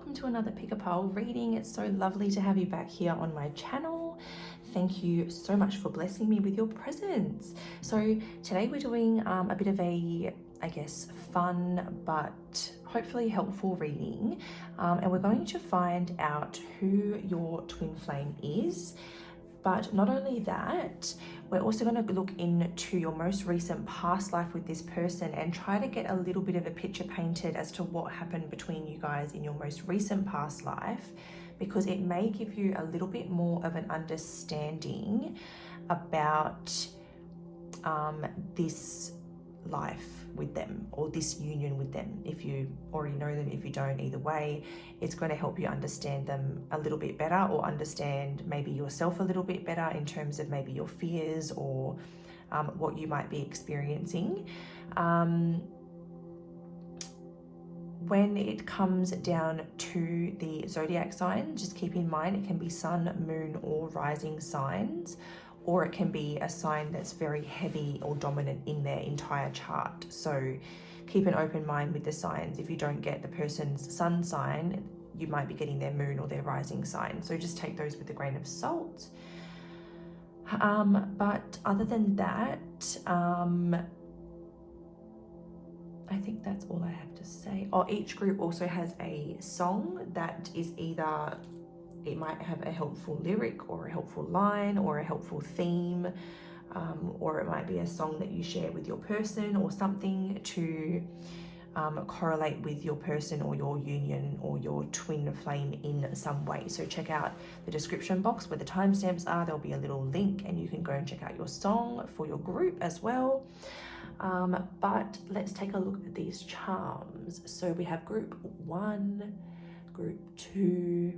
welcome to another Pick a Pile reading. It's so lovely to have you back here on my channel. Thank you so much for blessing me with your presence. So today we're doing a bit of a, I guess, fun but hopefully helpful reading, and we're going to find out who your twin flame is. But not only that, we're also going to look into your most recent past life with this person and try to get a little bit of a picture painted as to what happened between you guys in your most recent past life, because it may give you a little bit more of an understanding about this life with them, or this union with them. If you already know them, if you don't, either way, it's going to help you understand them a little bit better, or understand maybe yourself a little bit better in terms of maybe your fears or what you might be experiencing. When it comes down to the zodiac sign, just keep in mind it can be sun, moon, or rising signs, or it can be a sign that's very heavy or dominant in their entire chart. So keep an open mind with the signs. If you don't get the person's sun sign, you might be getting their moon or their rising sign. So just take those with a grain of salt. But other than that, I think that's all I have to say. Oh, each group also has a song that is either, it might have a helpful lyric or a helpful line or a helpful theme, or it might be a song that you share with your person or something to correlate with your person or your union or your twin flame in some way. So check out the description box where the timestamps are. There'll be a little link and you can go and check out your song for your group as well. But let's take a look at these charms. So we have group 1, group 2,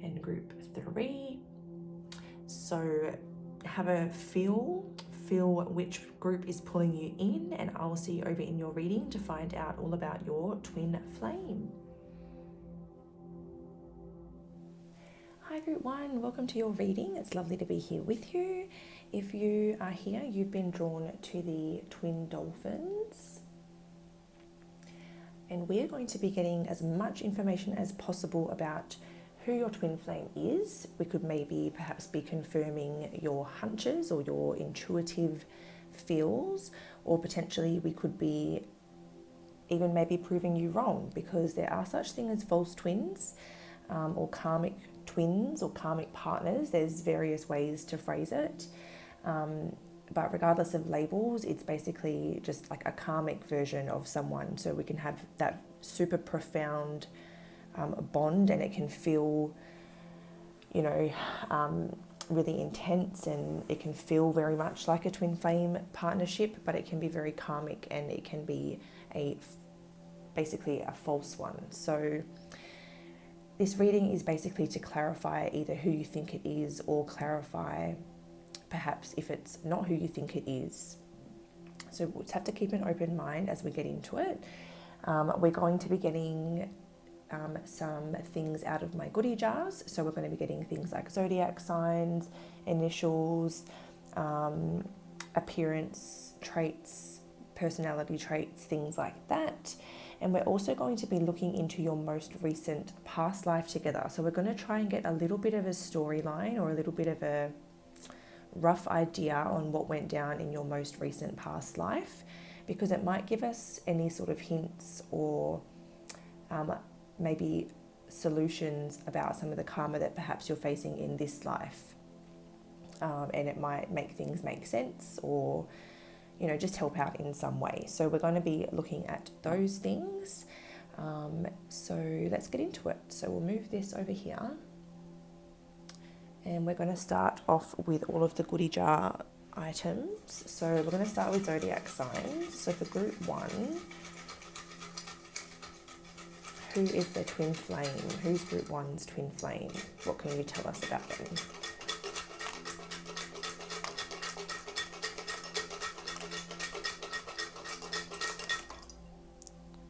and group 3. So have a feel which group is pulling you in, and I'll see you over in your reading to find out all about your twin flame. Hi group 1, welcome to your reading. It's lovely to be here with you. If you are here, you've been drawn to the twin dolphins, and we're going to be getting as much information as possible about who your twin flame is. We could maybe perhaps be confirming your hunches or your intuitive feels, or potentially we could be even maybe proving you wrong, because there are such things as false twins, or karmic twins or karmic partners. There's various ways to phrase it, but regardless of labels, it's basically just like a karmic version of someone. So we can have that super profound bond, and it can feel, you know, really intense, and it can feel very much like a twin flame partnership, but it can be very karmic, and it can be basically a false one. So this reading is basically to clarify either who you think it is, or clarify perhaps if it's not who you think it is. So we'll just have to keep an open mind as we get into it. We're going to be getting some things out of my goodie jars. So we're going to be getting things like zodiac signs, initials, appearance traits, personality traits, things like that. And we're also going to be looking into your most recent past life together. So we're going to try and get a little bit of a storyline, or a little bit of a rough idea on what went down in your most recent past life, because it might give us any sort of hints or maybe solutions about some of the karma that perhaps you're facing in this life, and it might make things make sense, or, you know, just help out in some way. So we're going to be looking at those things. So let's get into it. So we'll move this over here, and we're going to start off with all of the goodie jar items. So we're going to start with zodiac signs. So for group 1, who is their twin flame? Who's group 1's twin flame? What can you tell us about them?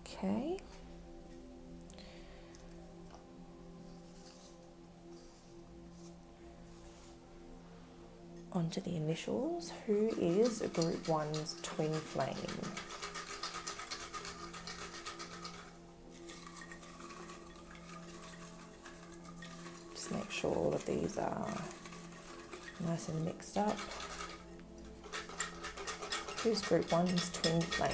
Okay. On to the initials. Who is group 1's twin flame? Just make sure all of these are nice and mixed up. Who's group 1's twin flame?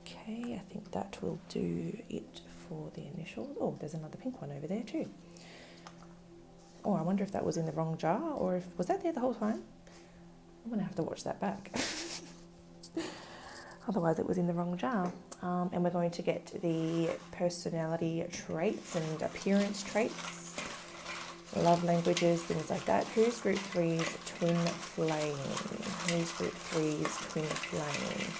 Okay, I think that will do it for the initials. Oh, there's another pink one over there too. Oh, I wonder if that was in the wrong jar, or if was that there the whole time? I'm gonna have to watch that back. Otherwise it was in the wrong jar. And we're going to get the personality traits and appearance traits, love languages, things like that. Who's group 3's twin flame? Who's group 3's twin flame?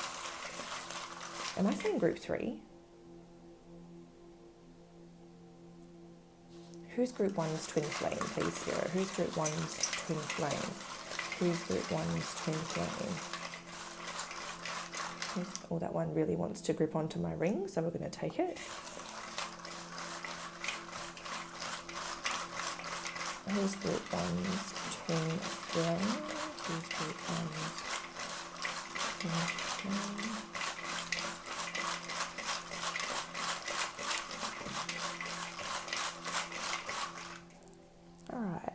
Am I saying group 3? Who's group 1's twin flame, please, Sarah? Who's group 1's twin flame? Who's group 1's twin flame? Oh, that one really wants to grip onto my ring, so we're going to take it. Who's group 1's twin flame? Who's group 1's twin flame? All right.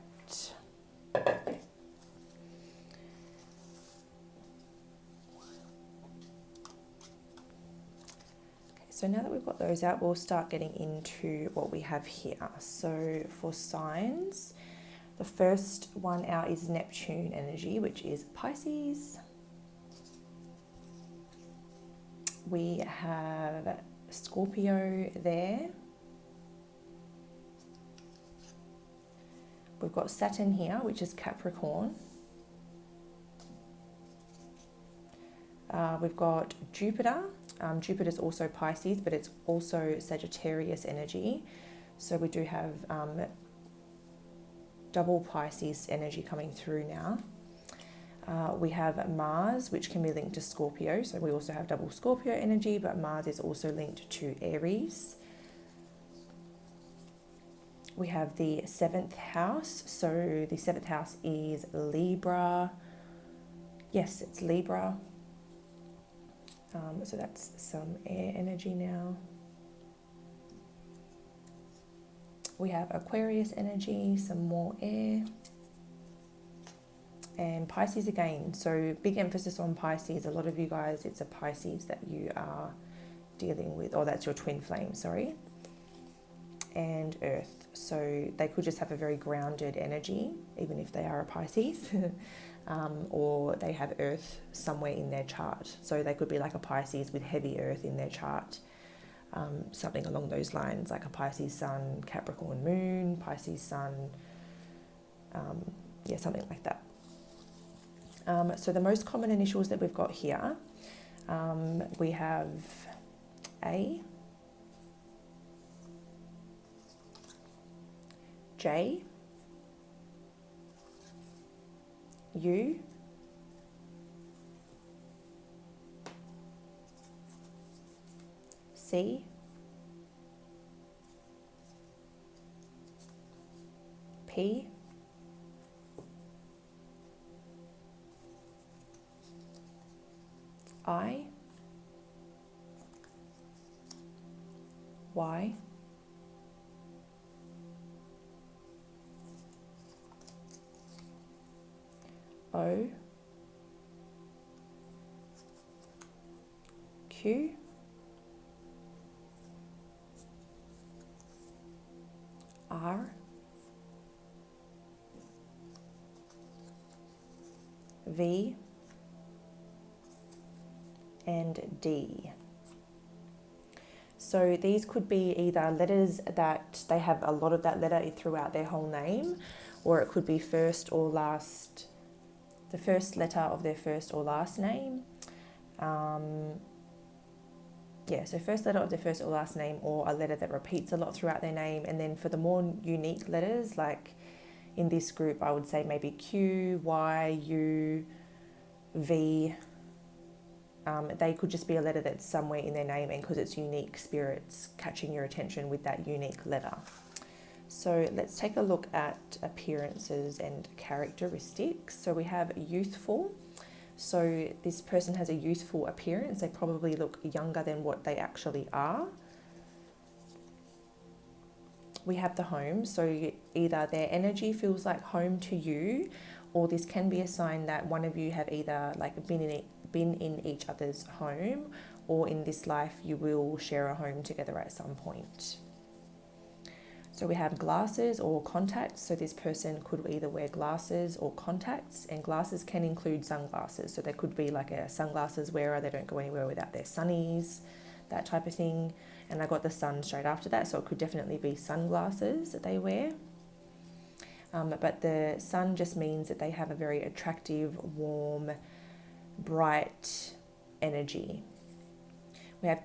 So now that we've got those out, we'll start getting into what we have here. So for signs, the first one out is Neptune energy, which is Pisces. We have Scorpio there. We've got Saturn here, which is Capricorn. We've got Jupiter. Jupiter's also Pisces, but it's also Sagittarius energy. So we do have double Pisces energy coming through now. We have Mars, which can be linked to Scorpio. So we also have double Scorpio energy, but Mars is also linked to Aries. We have the 7th house. So the 7th house is Libra. Yes, it's Libra. So that's some air energy now. We have Aquarius energy, some more air. And Pisces again. So big emphasis on Pisces. A lot of you guys, it's a Pisces that you are dealing with, or that's your twin flame, sorry. And Earth. So they could just have a very grounded energy, even if they are a Pisces. Or they have Earth somewhere in their chart. So they could be like a Pisces with heavy Earth in their chart. Something along those lines, like a Pisces Sun, Capricorn Moon, Pisces Sun, yeah, something like that. So the most common initials that we've got here, we have A, J, U, C, P, I, Y, O, Q, R, V, and D. So these could be either letters that they have a lot of that letter throughout their whole name, or it could be first or last, the first letter of their first or last name. So first letter of their first or last name, or a letter that repeats a lot throughout their name. And then for the more unique letters, like in this group, I would say maybe Q, Y, U, V. They could just be a letter that's somewhere in their name, and because it's unique, Spirit's catching your attention with that unique letter. So let's take a look at appearances and characteristics. So we have youthful. So this person has a youthful appearance. They probably look younger than what they actually are. We have the home. So either their energy feels like home to you, or this can be a sign that one of you have either like been in each other's home, or in this life you will share a home together at some point. So we have glasses or contacts. So this person could either wear glasses or contacts, and glasses can include sunglasses. So they could be like a sunglasses wearer. They don't go anywhere without their sunnies, that type of thing. And I got the sun straight after that. So it could definitely be sunglasses that they wear. But the sun just means that they have a very attractive, warm, bright energy. We have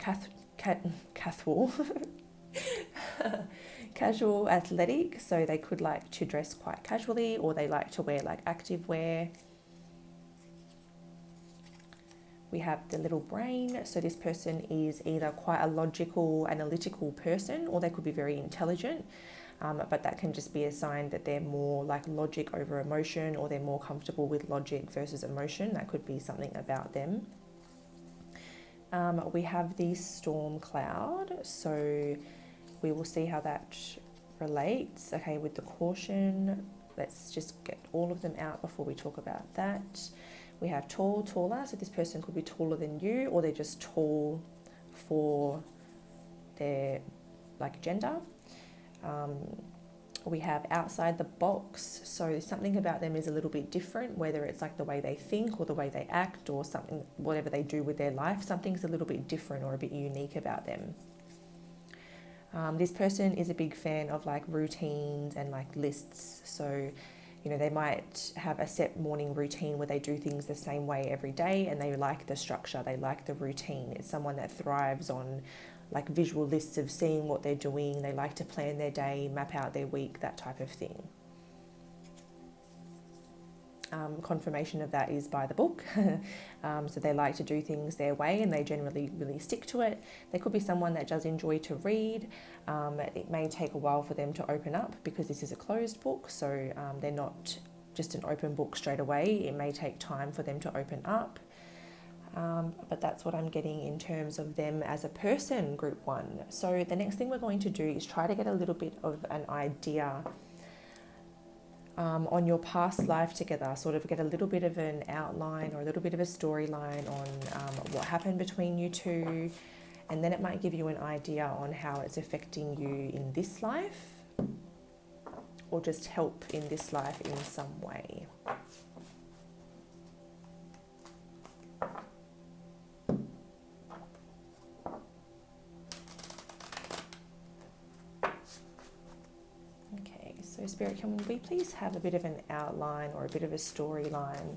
casual athletic, so they could like to dress quite casually, or they like to wear like active wear. We have the little brain, so this person is either quite a logical, analytical person, or they could be very intelligent, but that can just be a sign that they're more like logic over emotion, or they're more comfortable with logic versus emotion. That could be something about them. We have the storm cloud, so we will see how that relates. Okay, with the caution, let's just get all of them out before we talk about that. We have tall, taller, so this person could be taller than you, or they're just tall for their like gender. We have outside the box, so something about them is a little bit different, whether it's like the way they think or the way they act or something, whatever they do with their life, something's a little bit different or a bit unique about them. This person is a big fan of like routines and like lists. So, you know, they might have a set morning routine where they do things the same way every day, and they like the structure, they like the routine. It's someone that thrives on like visual lists of seeing what they're doing. They like to plan their day, map out their week, that type of thing. Confirmation of that is by the book. So they like to do things their way, and they generally really stick to it. They could be someone that does enjoy to read. It may take a while for them to open up because this is a closed book, so they're not just an open book straight away. It may take time for them to open up. But that's what I'm getting in terms of them as a person, group 1. So the next thing we're going to do is try to get a little bit of an idea on your past life together, sort of get a little bit of an outline or a little bit of a storyline on what happened between you two, and then it might give you an idea on how it's affecting you in this life, or just help in this life in some way. So Spirit, can we please have a bit of an outline or a bit of a storyline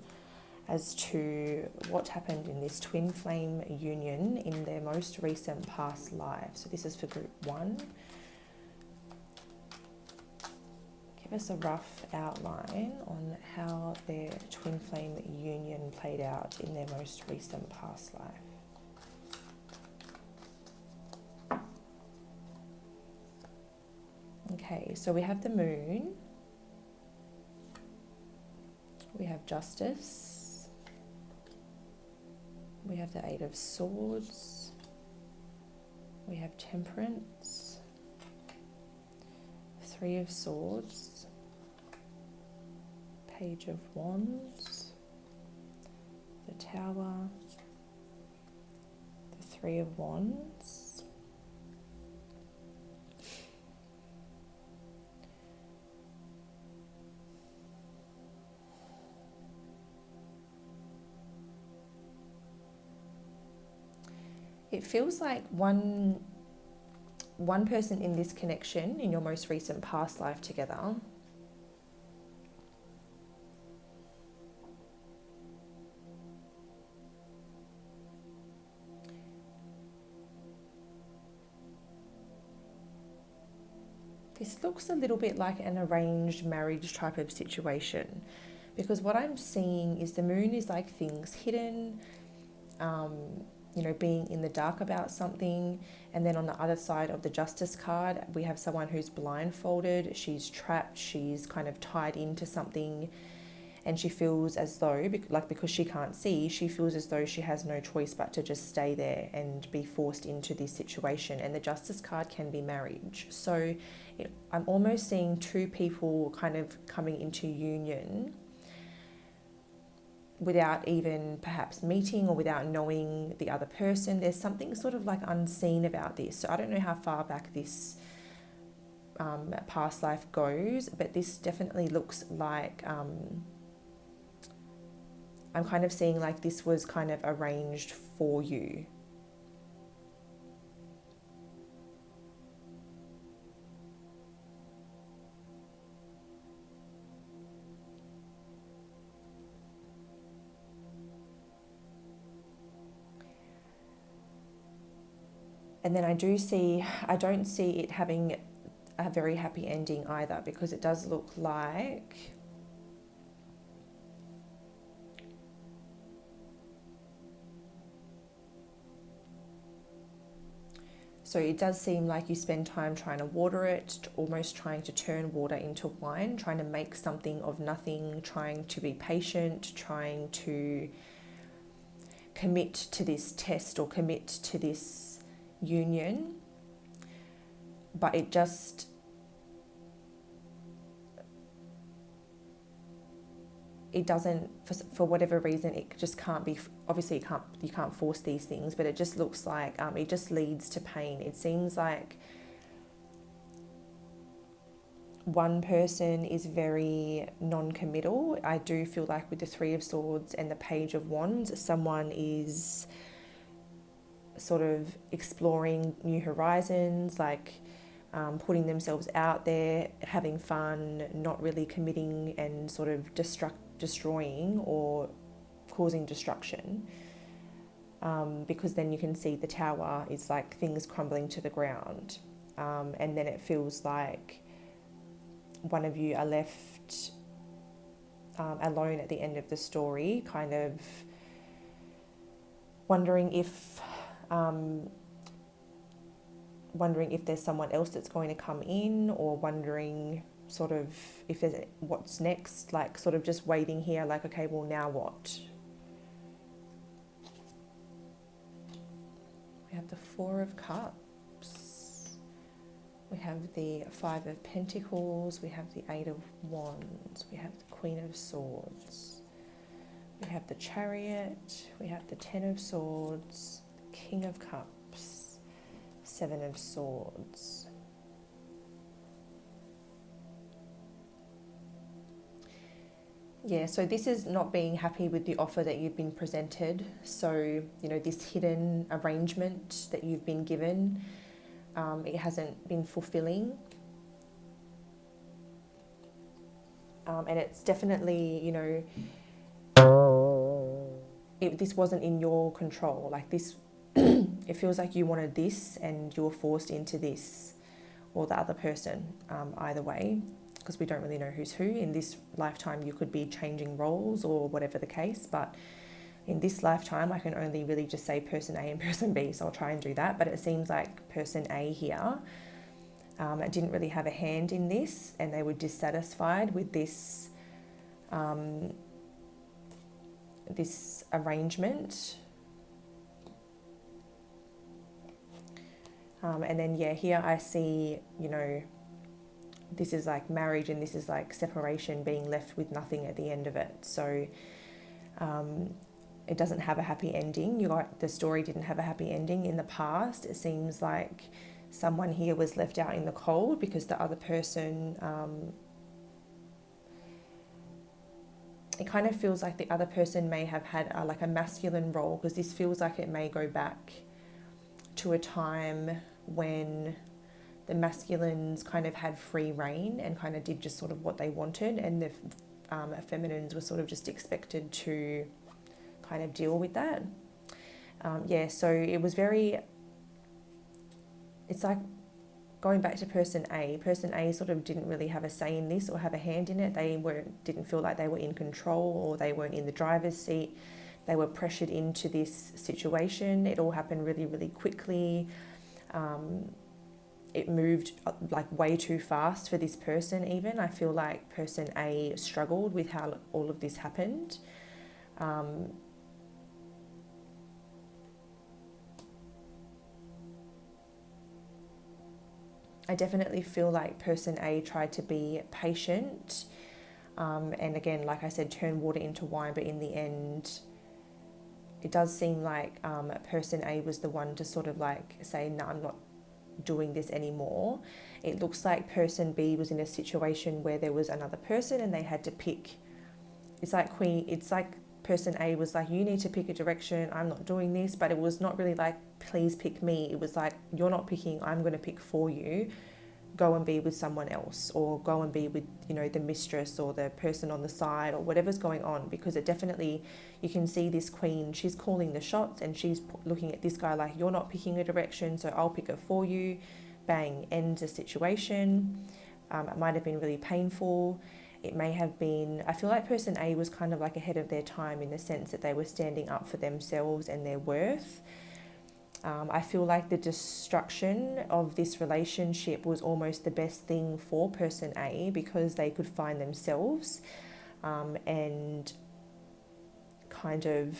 as to what happened in this twin flame union in their most recent past life? So this is for group 1. Give us a rough outline on how their twin flame union played out in their most recent past life. Okay, so we have the moon, we have justice, we have the 8 of swords, we have temperance, 3 of swords, page of wands, the tower, the 3 of wands, it feels like one person in this connection, in your most recent past life together, this looks a little bit like an arranged marriage type of situation, because what I'm seeing is the moon is like things hidden, being in the dark about something. And then on the other side of the Justice card, we have someone who's blindfolded, she's trapped, she's kind of tied into something, and she feels as though, because she can't see, she feels as though she has no choice but to just stay there and be forced into this situation. And the Justice card can be marriage. So I'm almost seeing two people kind of coming into union without even perhaps meeting or without knowing the other person. There's something sort of like unseen about this. So I don't know how far back this past life goes, but this definitely looks like I'm kind of seeing like this was kind of arranged for you. And then I don't see it having a very happy ending either, because it does look like so it does seem like you spend time trying to water it, almost trying to turn water into wine, trying to make something of nothing, trying to be patient, trying to commit to this test or commit to this union, but it just doesn't, for whatever reason, it just can't be, obviously you can't force these things, but it just looks like it just leads to pain. It seems like one person is very non-committal. I do feel like with the Three of Swords and the Page of Wands, someone is sort of exploring new horizons, like putting themselves out there, having fun, not really committing, and sort of destroying or causing destruction, because then you can see the Tower is like things crumbling to the ground, and then it feels like one of you are left alone at the end of the story, kind of wondering if there's someone else that's going to come in, or wondering sort of if there's what's next, like sort of just waiting here, like, okay, well, now what? We have the Four of Cups, we have the Five of Pentacles, we have the Eight of Wands, we have the Queen of Swords, we have the Chariot, we have the Ten of Swords, King of Cups, Seven of Swords. Yeah, so this is not being happy with the offer that you've been presented. So, this hidden arrangement that you've been given, it hasn't been fulfilling. And it's definitely, this wasn't in your control. Like this, it feels like you wanted this and you were forced into this, or the other person, either way, because we don't really know who's who. In this lifetime, you could be changing roles or whatever the case, but in this lifetime, I can only really just say person A and person B, so I'll try and do that. But it seems like person A here didn't really have a hand in this, and they were dissatisfied with this this arrangement. And then, here I see, this is like marriage, and this is like separation, being left with nothing at the end of it. So it doesn't have a happy ending. The story didn't have a happy ending in the past. It seems like someone here was left out in the cold because the other person, it kind of feels like the other person may have had like a masculine role, because this feels like it may go back to a time when the masculines kind of had free reign and kind of did just sort of what they wanted, and the feminines were sort of just expected to kind of deal with that. So it was it's like going back to person A. Person A sort of didn't really have a say in this or have a hand in it. They didn't feel like they were in control, or they weren't in the driver's seat. they were pressured into this situation. It all happened really, really quickly. It moved like way too fast for this person even. I feel like person A struggled with how all of this happened. I definitely feel like person A tried to be patient, and again, like I said, turn water into wine, but in the end, it does seem like person A was the one to sort of like say, no, I'm not doing this anymore. It looks like person B was in a situation where there was another person and they had to pick. It's like person A was like, you need to pick a direction, I'm not doing this, but it was not really like, please pick me. It was like, you're not picking, I'm going to pick for you. Go and be with someone else, or go and be with, you know, the mistress or the person on the side or whatever's going on, because it definitely, you can see this queen, she's calling the shots and she's looking at this guy like, you're not picking a direction, so I'll pick it for you. Bang, ends the situation. It might have been really painful. It may have been, I feel like person A was kind of like ahead of their time in the sense that they were standing up for themselves and their worth. I feel like the destruction of this relationship was almost the best thing for person A, because they could find themselves and kind of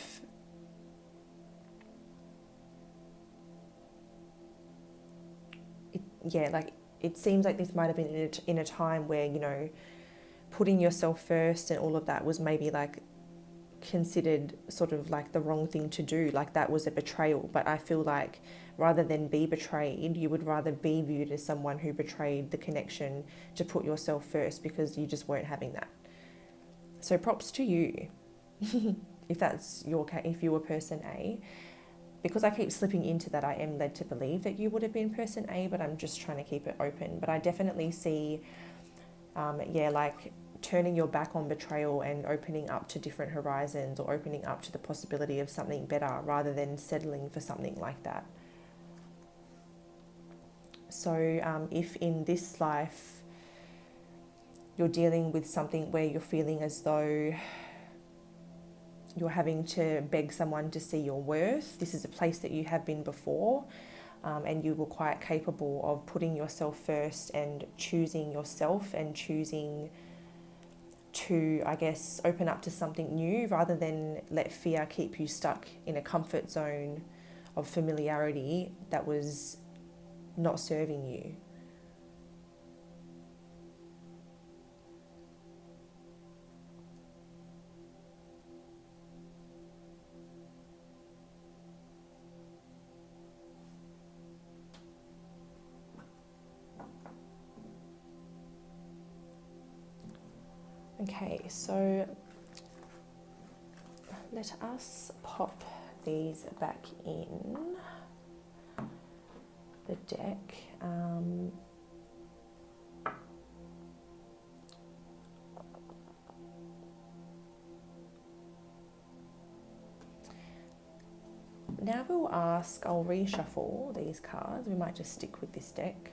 it seems like this might have been in a time where, you know, putting yourself first and all of that was maybe like considered sort of like the wrong thing to do, like that was a betrayal. But I feel like rather than be betrayed, you would rather be viewed as someone who betrayed the connection to put yourself first, because you just weren't having that. So props to you if that's your case, if you were person A. Because I keep slipping into that, I am led to believe that you would have been person A, but I'm just trying to keep it open. But I definitely see like turning your back on betrayal and opening up to different horizons, or opening up to the possibility of something better rather than settling for something like that. So if in this life you're dealing with something where you're feeling as though you're having to beg someone to see your worth, this is a place that you have been before, and you were quite capable of putting yourself first and choosing yourself and choosing to, I guess, open up to something new rather than let fear keep you stuck in a comfort zone of familiarity that was not serving you. Okay, so let us pop these back in the deck. Now we'll ask, I'll reshuffle these cards. We might just stick with this deck.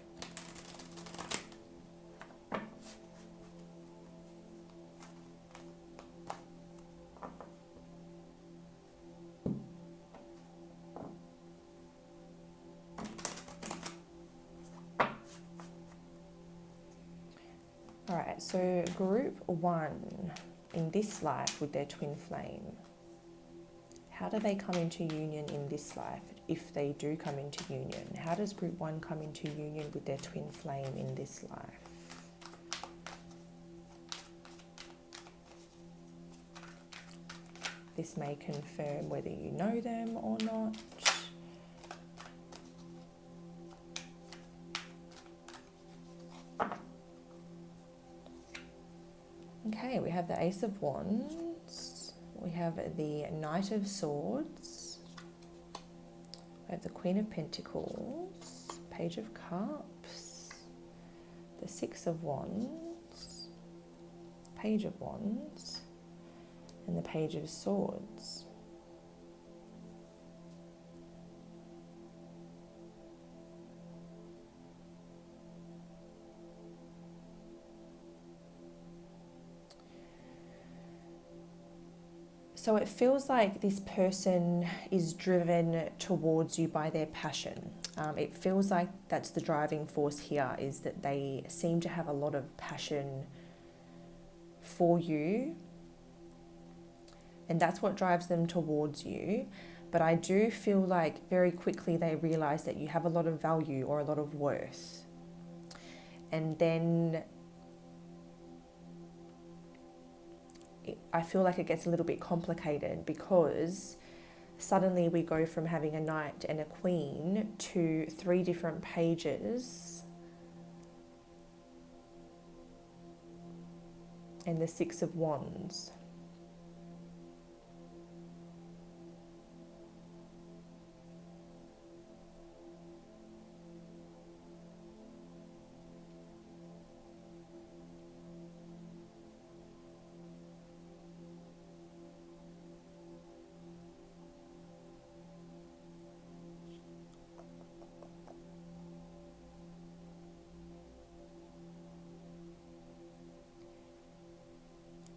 All right, so group one in this life with their twin flame. How do they come into union in this life, if they do come into union? How does group one come into union with their twin flame in this life? This may confirm whether you know them or not. Okay, we have the Ace of Wands, we have the Knight of Swords, we have the Queen of Pentacles, Page of Cups, the Six of Wands, Page of Wands, and the Page of Swords. So it feels like this person is driven towards you by their passion. It feels like that's the driving force here, is that they seem to have a lot of passion for you, and that's what drives them towards you. But I do feel like very quickly they realize that you have a lot of value or a lot of worth. And then I feel like it gets a little bit complicated, because suddenly we go from having a knight and a queen to 3 different pages and the 6 of Wands.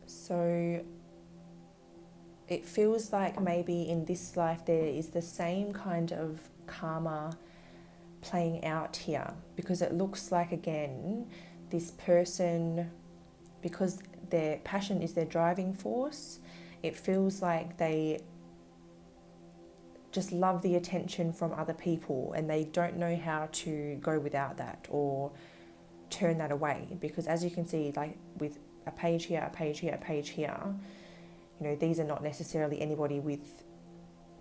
So it feels like maybe in this life there is the same kind of karma playing out here, because it looks like, again, this person, because their passion is their driving force, it feels like they just love the attention from other people and they don't know how to go without that or turn that away. Because as you can see, like with a page here, a page here, a page here, you know, these are not necessarily anybody with,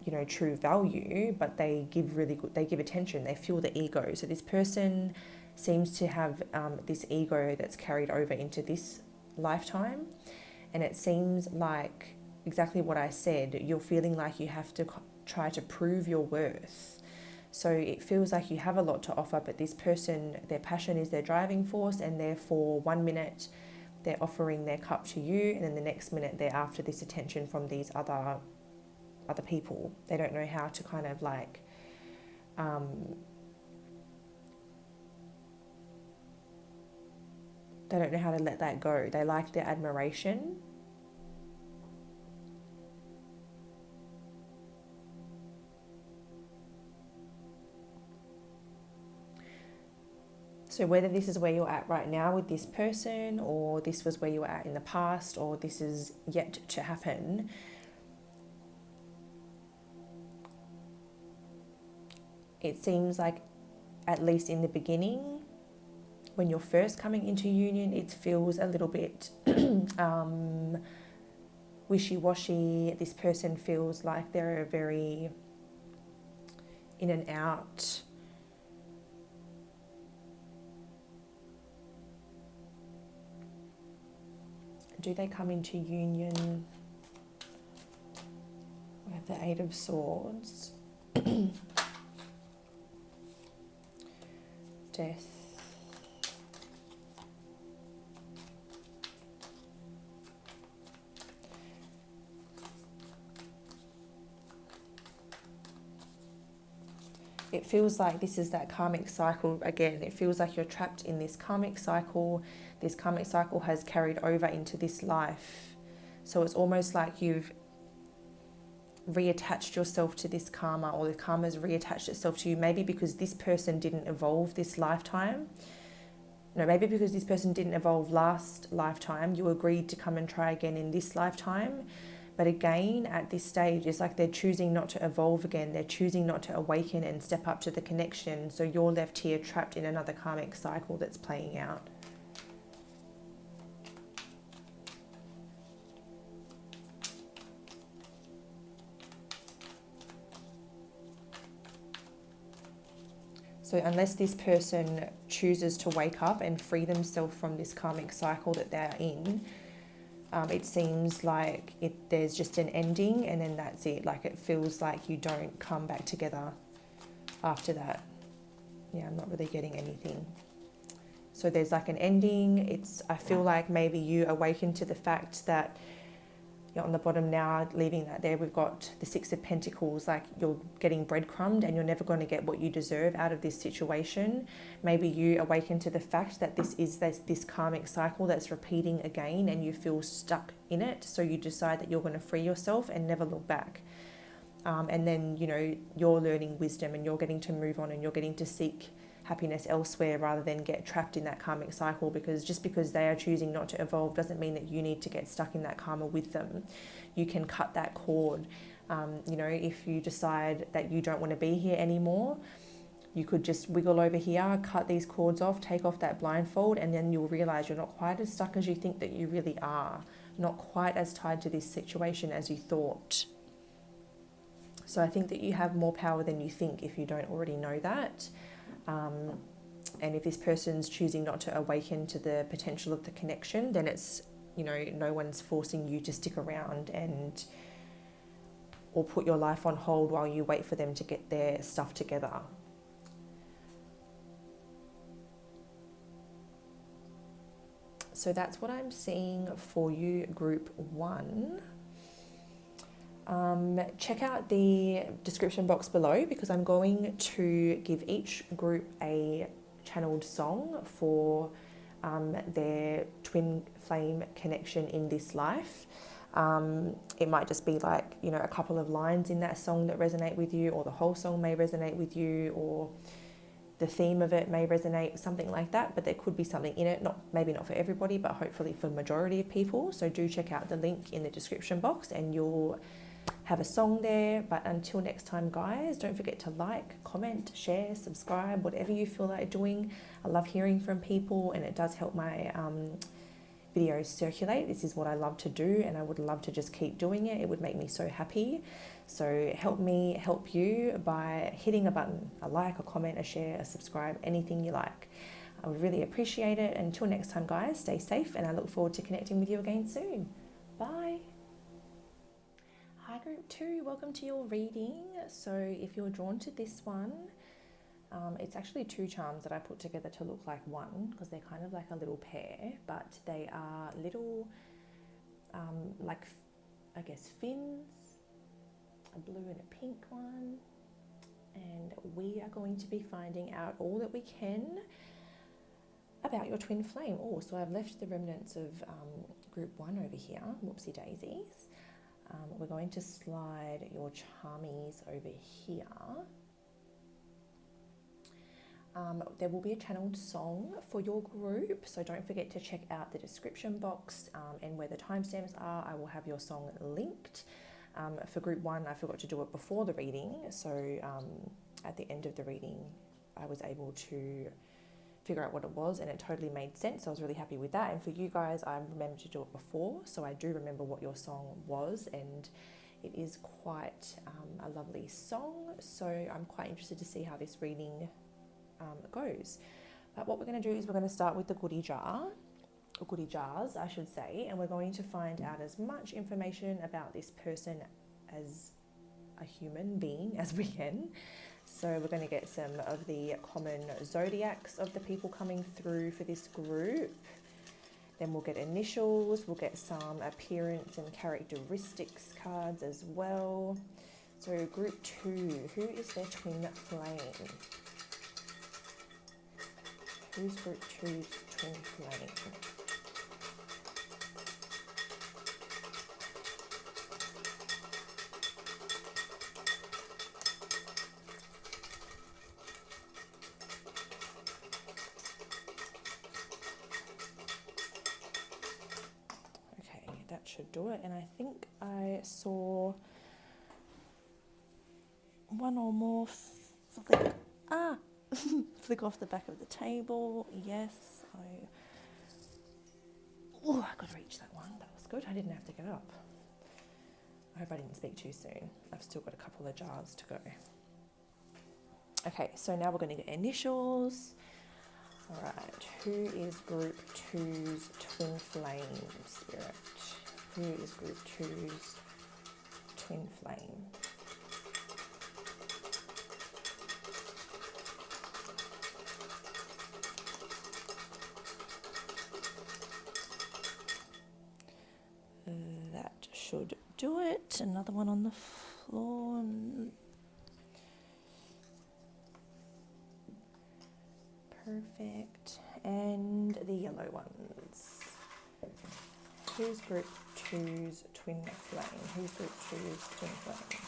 you know, true value, but they give attention, they fuel the ego. So this person seems to have this ego that's carried over into this lifetime, and it seems like exactly what I said, you're feeling like you have to try to prove your worth. So it feels like you have a lot to offer, but this person, their passion is their driving force, and therefore 1 minute they're offering their cup to you, and then the next minute they're after this attention from these other people. They don't know how to kind of like they don't know how to let that go. They like their admiration. So whether this is where you're at right now with this person, or this was where you were at in the past, or this is yet to happen, it seems like, at least in the beginning, when you're first coming into union, it feels a little bit wishy-washy. This person feels like they're very in and out. Do they come into union? We have the 8 of Swords. Death. It feels like this is that karmic cycle again. It feels like you're trapped in this karmic cycle. This karmic cycle has carried over into this life. So it's almost like you've reattached yourself to this karma, or the karma's reattached itself to you, maybe because this person didn't evolve this lifetime. No, maybe because this person didn't evolve last lifetime, you agreed to come and try again in this lifetime. But again, at this stage, it's like they're choosing not to evolve again. They're choosing not to awaken and step up to the connection. So you're left here trapped in another karmic cycle that's playing out. So unless this person chooses to wake up and free themselves from this karmic cycle that they're in, it seems like there's just an ending, and then that's it. Like it feels like you don't come back together after that. Yeah, I'm not really getting anything. So there's like an ending. I feel like maybe you awaken to the fact that You're on the bottom now, leaving that there. We've got the Six of Pentacles, like you're getting breadcrumbed and you're never going to get what you deserve out of this situation. Maybe you awaken to the fact that this is this karmic cycle that's repeating again and you feel stuck in it. So you decide that you're going to free yourself and never look back. And then, you know, you're learning wisdom and you're getting to move on and you're getting to seek happiness elsewhere rather than get trapped in that karmic cycle, because just because they are choosing not to evolve doesn't mean that you need to get stuck in that karma with them. You can cut that cord. You know, if you decide that you don't want to be here anymore, you could just wiggle over here, cut these cords off, take off that blindfold, and then you'll realize you're not quite as stuck as you think that you really are, not quite as tied to this situation as you thought. So I think that you have more power than you think if you don't already know that. And if this person's choosing not to awaken to the potential of the connection, then it's, you know, no one's forcing you to stick around and or put your life on hold while you wait for them to get their stuff together. So that's what I'm seeing for you, group 1. Check out the description box below, because I'm going to give each group a channeled song for their twin flame connection in this life. It might just be like, you know, a couple of lines in that song that resonate with you, or the whole song may resonate with you, or the theme of it may resonate, something like that. But there could be something in it, maybe not for everybody, but hopefully for the majority of people. So do check out the link in the description box and you'll have a song there. But until next time, guys, don't forget to like, comment, share, subscribe, whatever you feel like doing. I love hearing from people and it does help my videos circulate. This is what I love to do and I would love to just keep doing it. It would make me so happy. So help me help you by hitting a button, a like, a comment, a share, a subscribe, anything you like. I would really appreciate it. Until next time, guys, stay safe and I look forward to connecting with you again soon. Bye. Hi group 2, welcome to your reading. So if you're drawn to this one, it's actually 2 charms that I put together to look like one, because they're kind of like a little pair, but they are little, like, I guess, fins, a blue and a pink one. And we are going to be finding out all that we can about your twin flame. Oh, so I've left the remnants of group 1 over here, whoopsie daisies. We're going to slide your charmies over here. There will be a channeled song for your group, so don't forget to check out the description box and where the timestamps are. I will have your song linked. For group 1, I forgot to do it before the reading, so at the end of the reading I was able to figure out what it was and it totally made sense. So I was really happy with that. And for you guys, I remembered to do it before, so I do remember what your song was, and it is quite a lovely song. So I'm quite interested to see how this reading goes. But what we're going to do is we're going to start with the goodie jar, or goodie jars I should say, and we're going to find out as much information about this person as a human being as we can. So we're going to get some of the common zodiacs of the people coming through for this group. Then we'll get initials, we'll get some appearance and characteristics cards as well. So group 2, who is their twin flame? Who's group 2's twin flame? That should do it. And I think I saw one or more flick off the back of the table. Yes, I could reach that one. That was good. I didn't have to get up. I hope I didn't speak too soon. I've still got a couple of jars to go. Okay, so now we're going to get initials. All right, who is group 2's twin flame spirit? Who is group 2's twin flame? That should do it. Another one on the floor. Perfect. And the yellow ones. Who's group 2's twin flame? Who's group 2's twin flame?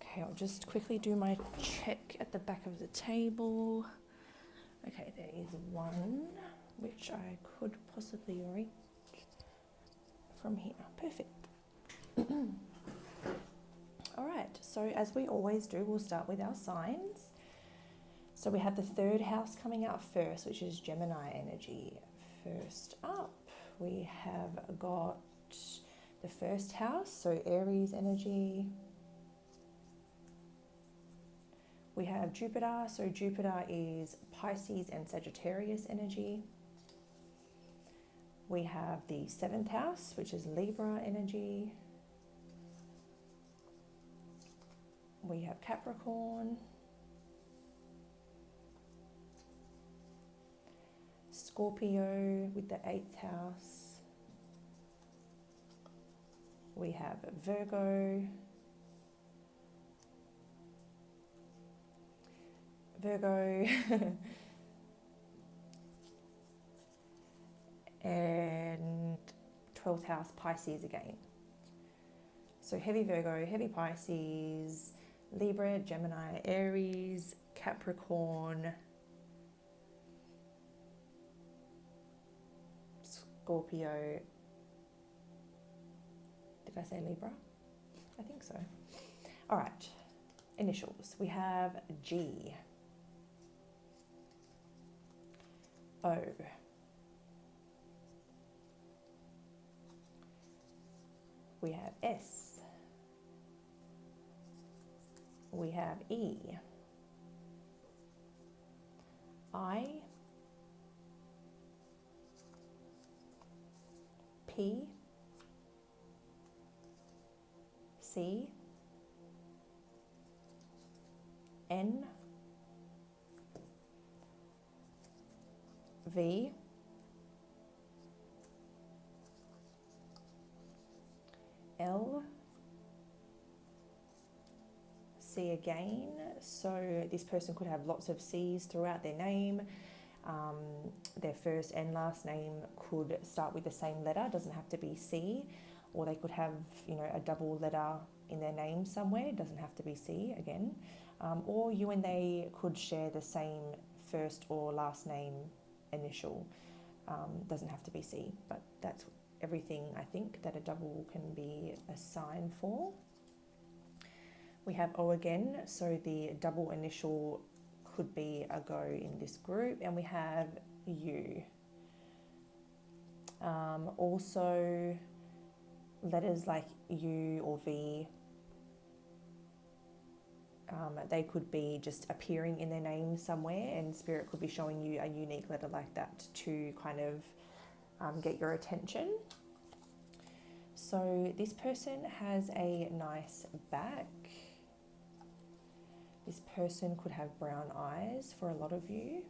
Okay, I'll just quickly do my check at the back of the table. Okay, there is one which I could possibly reach from here. Perfect. All right, so as we always do, we'll start with our signs. So we have the third house coming out first, which is Gemini energy. First up, we have got the first house, so Aries energy. We have Jupiter, so Jupiter is Pisces and Sagittarius energy. We have the seventh house, which is Libra energy. We have Capricorn, Scorpio with the eighth house. We have Virgo, and 12th house Pisces again. So heavy Virgo, heavy Pisces, Libra, Gemini, Aries, Capricorn, Scorpio. Did I say Libra? I think so. All right, initials. We have G, O, we have S, we have E, I, P, C, N, V, L, C again. So this person could have lots of C's throughout their name. Their first and last name could start with the same letter, doesn't have to be C, or they could have, you know, a double letter in their name somewhere, it doesn't have to be C again. Or you and they could share the same first or last name initial, doesn't have to be C, but that's everything I think that a double can be a sign for. We have O again, so the double initial could be a go in this group, and we have U. Also, letters like U or V, they could be just appearing in their name somewhere, and Spirit could be showing you a unique letter like that to kind of get your attention. So this person has a nice back. This person could have brown eyes for a lot of you.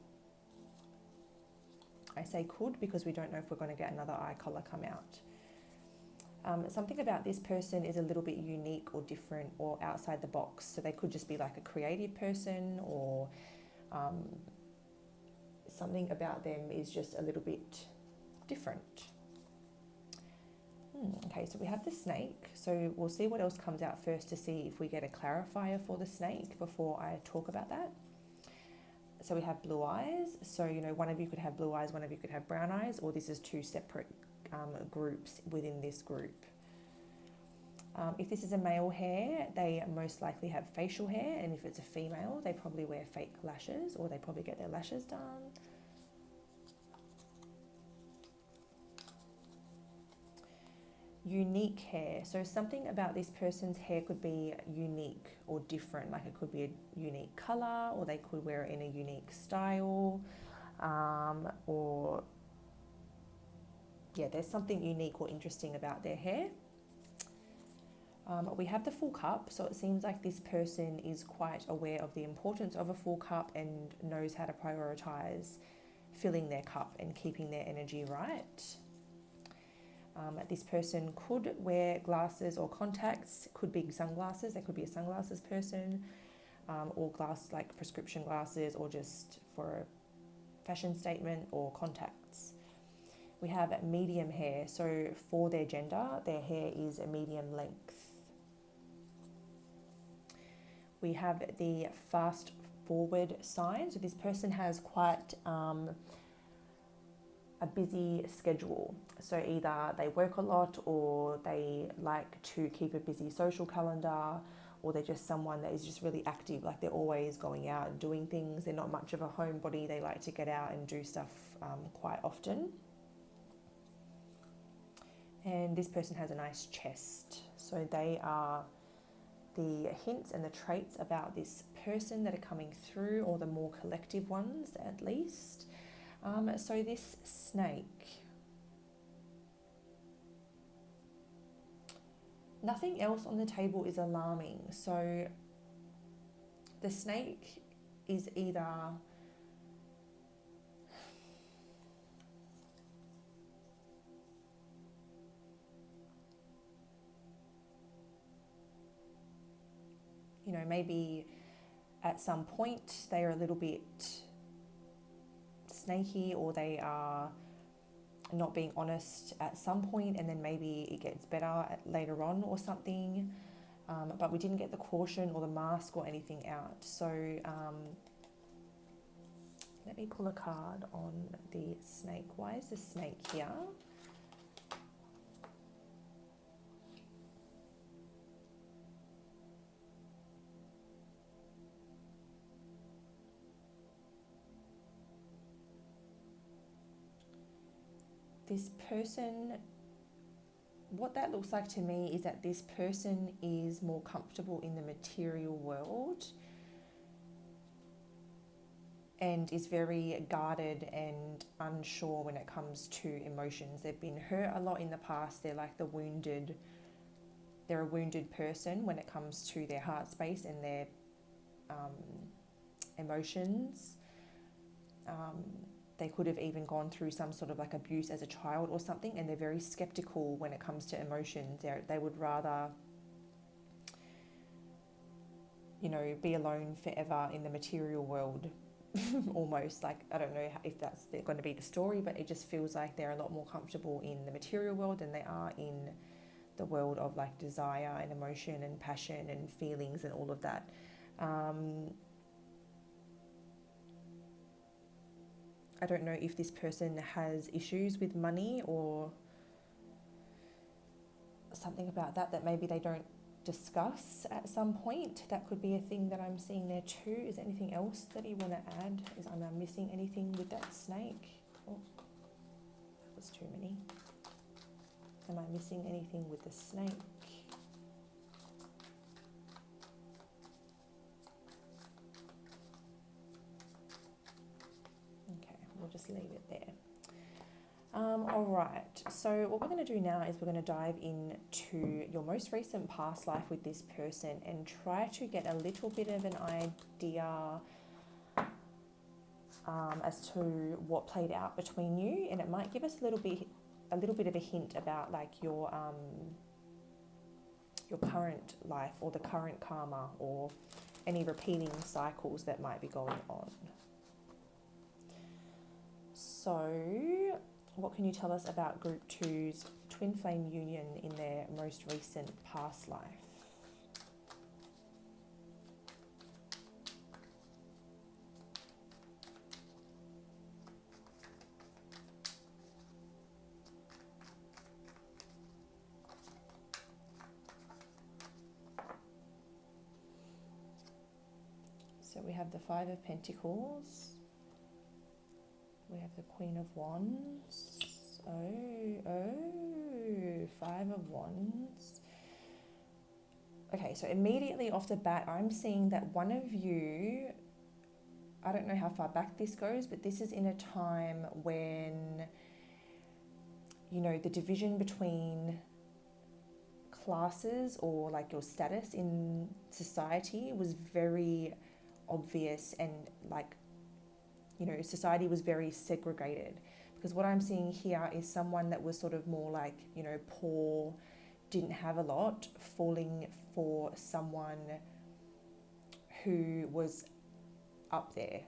I say could because we don't know if we're going to get another eye colour come out. Something about this person is a little bit unique or different or outside the box. So they could just be like a creative person, or something about them is just a little bit different. Okay, so we have the snake. So we'll see what else comes out first to see if we get a clarifier for the snake before I talk about that. So we have blue eyes. So, you know, one of you could have blue eyes, one of you could have brown eyes, or this is two separate groups within this group. If this is a male hair, they most likely have facial hair, and if it's a female, they probably wear fake lashes, or they probably get their lashes done. Unique hair. So something about this person's hair could be unique or different. Like it could be a unique color, or they could wear it in a unique style, or yeah, there's something unique or interesting about their hair. We have the full cup, so it seems like this person is quite aware of the importance of a full cup and knows how to prioritize filling their cup and keeping their energy right. This person could wear glasses or contacts, could be sunglasses, they could be a sunglasses person, or like prescription glasses, or just for a fashion statement, or contacts. We have medium hair, so for their gender, their hair is a medium length. We have the fast forward sign, so this person has quite a busy schedule. So either they work a lot, or they like to keep a busy social calendar, or they're just someone that is just really active, like they're always going out and doing things. They're not much of a homebody, they like to get out and do stuff quite often. And this person has a nice chest. So they are the hints and the traits about this person that are coming through, or the more collective ones at least. So this snake, nothing else on the table is alarming. So the snake is either maybe at some point they are a little bit snaky, or they are not being honest at some point, and then maybe it gets better later on or something. But we didn't get the caution or the mask or anything out. So let me pull a card on the snake. Why is the snake here? This person, what that looks like to me is that this person is more comfortable in the material world and is very guarded and unsure when it comes to emotions. They've been hurt a lot in the past. They're like they're a wounded person when it comes to their heart space and their emotions. They could have even gone through some sort of like abuse as a child or something, and they're very skeptical when it comes to emotions. They would rather, be alone forever in the material world, almost. Like, I don't know if that's going to be the story, but it just feels like they're a lot more comfortable in the material world than they are in the world of like desire and emotion and passion and feelings and all of that. I don't know if this person has issues with money or something about that maybe they don't discuss at some point. That could be a thing that I'm seeing there too. Is there anything else that you want to add? Am I missing anything with that snake? Oh, that was too many. Am I missing anything with the snake? We'll just leave it there. All right, so what we're going to do now is we're going to dive into your most recent past life with this person and try to get a little bit of an idea as to what played out between you, and it might give us a little bit of a hint about like your current life, or the current karma, or any repeating cycles that might be going on. So, what can you tell us about Group 2's twin flame union in their most recent past life? So we have the Five of Pentacles. We have the Queen of Wands. Oh, Ooh, Five of Wands. Okay, so immediately off the bat, I'm seeing that one of you, I don't know how far back this goes, but this is in a time when, you know, the division between classes or like your status in society was very obvious, and like, you know, society was very segregated. Because what I'm seeing here is someone that was sort of more like, you know, poor, didn't have a lot, falling for someone who was up there,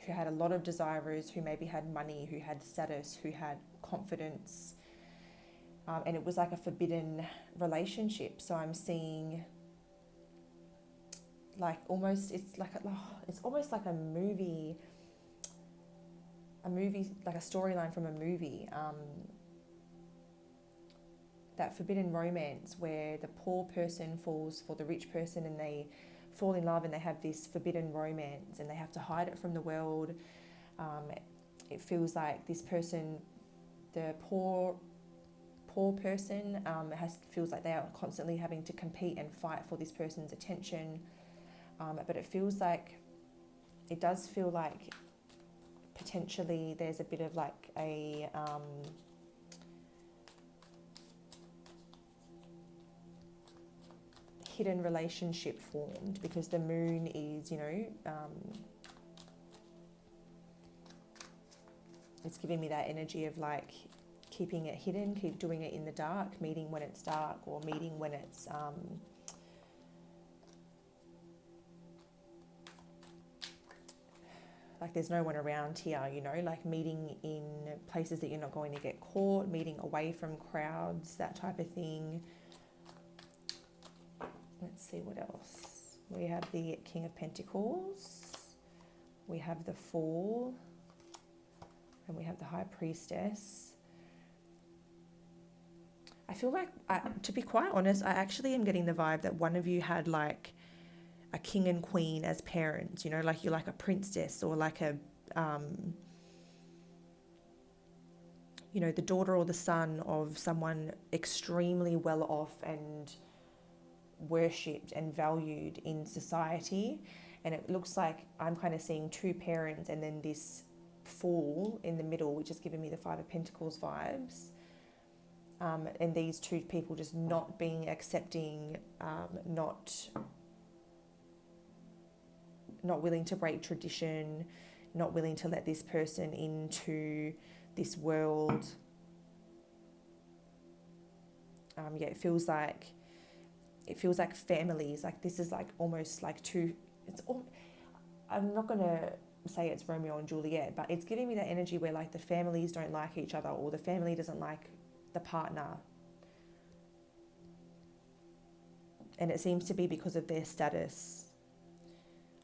who had a lot of desirers, who maybe had money, who had status, who had confidence. And it was like a forbidden relationship. So I'm seeing like almost, it's almost like a movie, like a storyline from a movie. That forbidden romance where the poor person falls for the rich person, and they fall in love, and they have this forbidden romance, and they have to hide it from the world. It feels like this person, the poor person, feels like they are constantly having to compete and fight for this person's attention. But it does feel like potentially there's a bit of like a hidden relationship formed, because the moon is, you know, it's giving me that energy of like keeping it hidden, keep doing it in the dark, meeting when it's dark, or meeting when it's like there's no one around here, you know, like meeting in places that you're not going to get caught, meeting away from crowds, that type of thing. Let's see what else. We have the King of Pentacles, we have the Fool, and we have the High Priestess. I feel like, to be quite honest, I actually am getting the vibe that one of you had like a king and queen as parents, you know, like you're like a princess, or like a, you know, the daughter or the son of someone extremely well off and worshipped and valued in society. And it looks like I'm kind of seeing two parents and then this fool in the middle, which is giving me the Five of Pentacles vibes. And these two people just not being accepting, not willing to break tradition, not willing to let this person into this world. Yeah, it feels like families, like this is like almost like two, I'm not going to say it's Romeo and Juliet, but it's giving me that energy where like the families don't like each other, or the family doesn't like the partner. And it seems to be because of their status.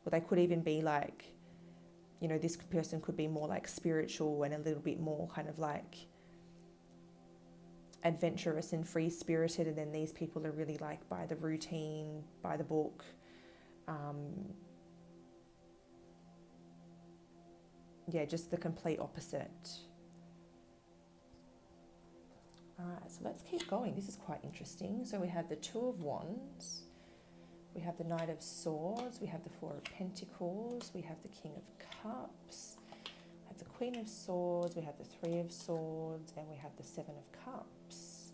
Or they could even be like, you know, this person could be more like spiritual and a little bit more kind of like adventurous and free-spirited, and then these people are really like by the routine, by the book. Yeah, just the complete opposite. All right, so let's keep going. This is quite interesting. So we have the Two of Wands, we have the Knight of Swords, we have the Four of Pentacles, we have the King of Cups, we have the Queen of Swords, we have the Three of Swords, and we have the Seven of Cups.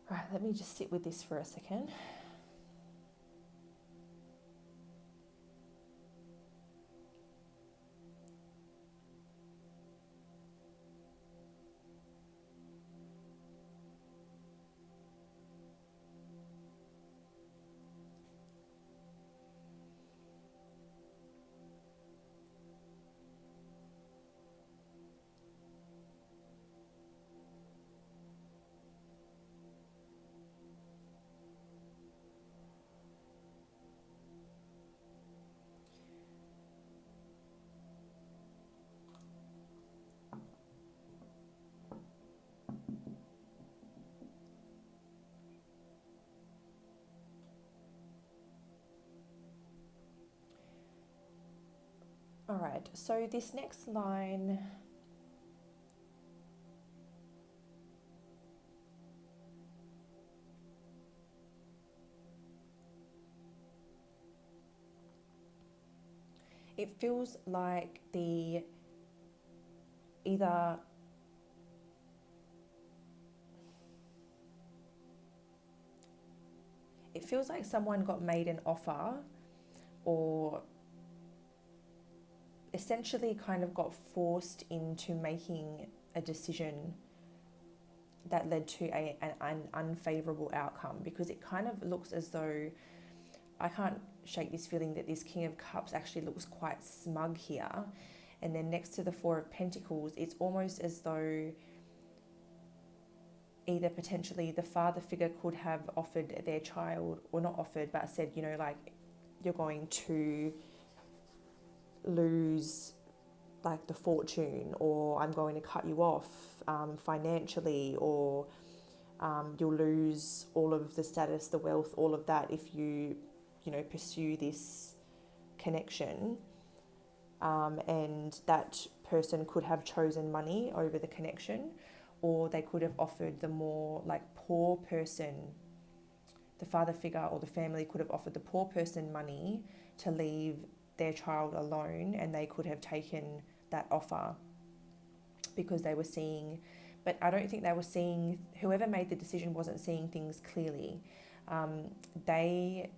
Right, let me just sit with this for a second. right, so this next line, it feels like either it feels like someone got made an offer or essentially kind of got forced into making a decision that led to an unfavorable outcome, because it kind of looks as though, I can't shake this feeling that this King of Cups actually looks quite smug here. And then next to the Four of Pentacles, it's almost as though either potentially the father figure could have offered their child, or not offered, but said, you know, like, you're going to lose like the fortune, or I'm going to cut you off financially, or you'll lose all of the status, the wealth, all of that if you pursue this connection. And that person could have chosen money over the connection, or they could have offered the more like poor person, the father figure or the family could have offered the poor person money to leave their child alone, and they could have taken that offer because they were seeing, but I don't think they were seeing, whoever made the decision wasn't seeing things clearly. They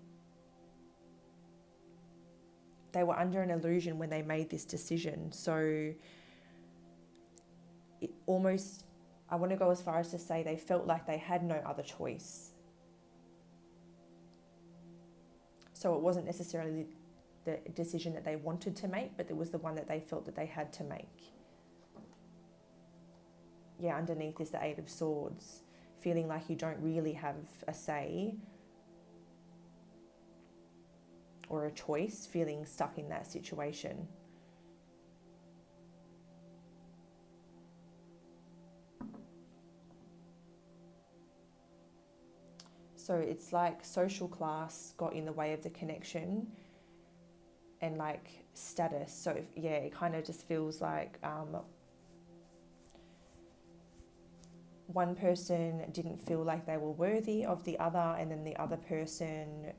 were under an illusion when they made this decision. So it almost, I want to go as far as to say they felt like they had no other choice. So it wasn't necessarily the decision that they wanted to make, but it was the one that they felt that they had to make. Yeah, underneath is the Eight of Swords, feeling like you don't really have a say or a choice, feeling stuck in that situation. So it's like social class got in the way of the connection, and like status. So it kind of just feels like one person didn't feel like they were worthy of the other, and then the other person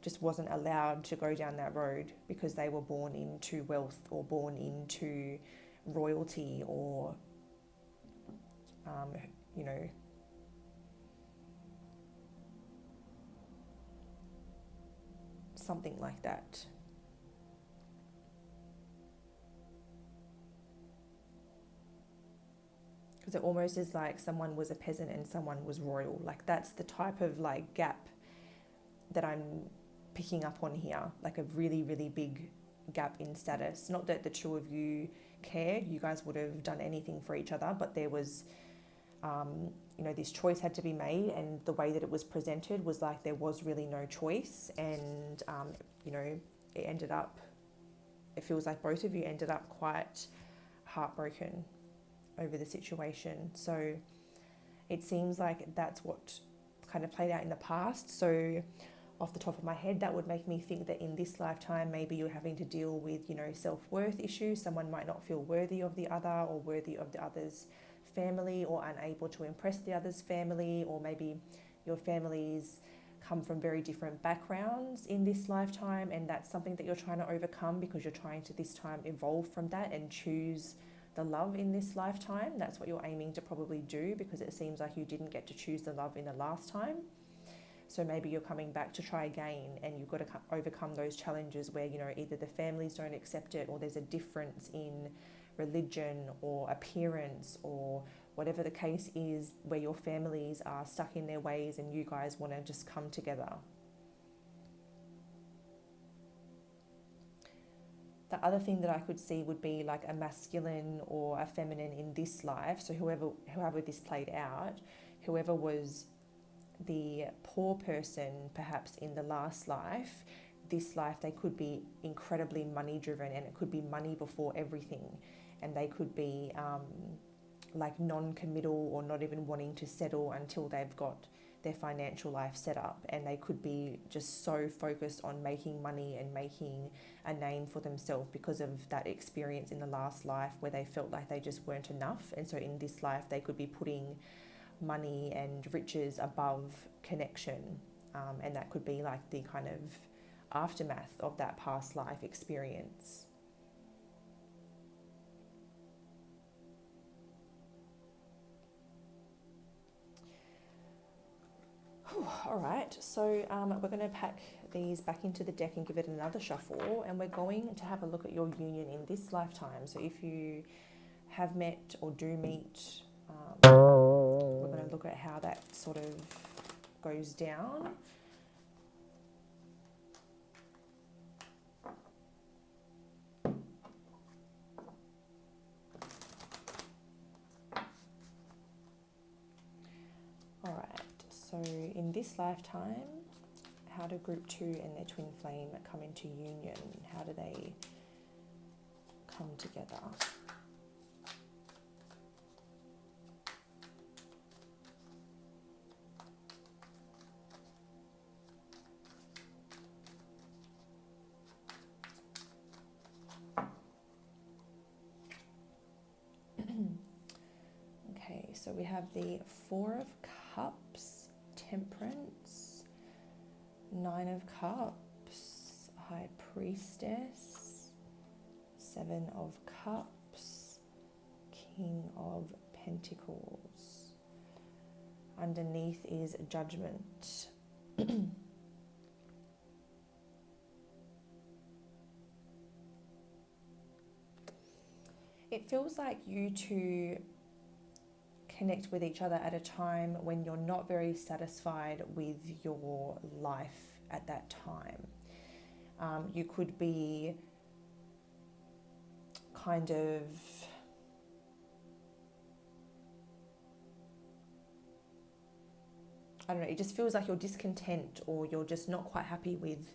just wasn't allowed to go down that road because they were born into wealth or born into royalty, or something like that. Because it almost is like someone was a peasant and someone was royal. Like that's the type of like gap that I'm picking up on here, like a really, really big gap in status. Not that the two of you cared, you guys would have done anything for each other, but there was, this choice had to be made, and the way that it was presented was like there was really no choice, and, it ended up, it feels like both of you ended up quite heartbroken over the situation. So it seems like that's what kind of played out in the past. So off the top of my head, that would make me think that in this lifetime, maybe you're having to deal with, self-worth issues. Someone might not feel worthy of the other, or worthy of the other's family, or unable to impress the other's family, or maybe your families come from very different backgrounds in this lifetime, and that's something that you're trying to overcome because you're trying to this time evolve from that and choose the love in this lifetime. That's what you're aiming to probably do, because it seems like you didn't get to choose the love in the last time. So maybe you're coming back to try again, and you've got to overcome those challenges where, either the families don't accept it, or there's a difference in religion or appearance, or whatever the case is, where your families are stuck in their ways and you guys want to just come together. The other thing that I could see would be like a masculine or a feminine in this life. So whoever this played out, whoever was the poor person perhaps in the last life, this life they could be incredibly money driven, and it could be money before everything, and they could be like non-committal, or not even wanting to settle until they've got their financial life set up, and they could be just so focused on making money and making a name for themselves because of that experience in the last life where they felt like they just weren't enough. And so in this life they could be putting money and riches above connection, and that could be like the kind of aftermath of that past life experience. All right, so we're going to pack these back into the deck and give it another shuffle, and we're going to have a look at your union in this lifetime. So if you have met or do meet, we're going to look at how that sort of goes down. All right, so in this lifetime, how do group 2 and their twin flame come into union? How do they come together? Okay, so we have the 4 of Cups, Temperance, 9 of Cups, High Priestess, 7 of Cups, King of Pentacles. Underneath is Judgment. It feels like you two connect with each other at a time when you're not very satisfied with your life at that time. You could be kind of I don't know, it just feels like you're discontent, or you're just not quite happy with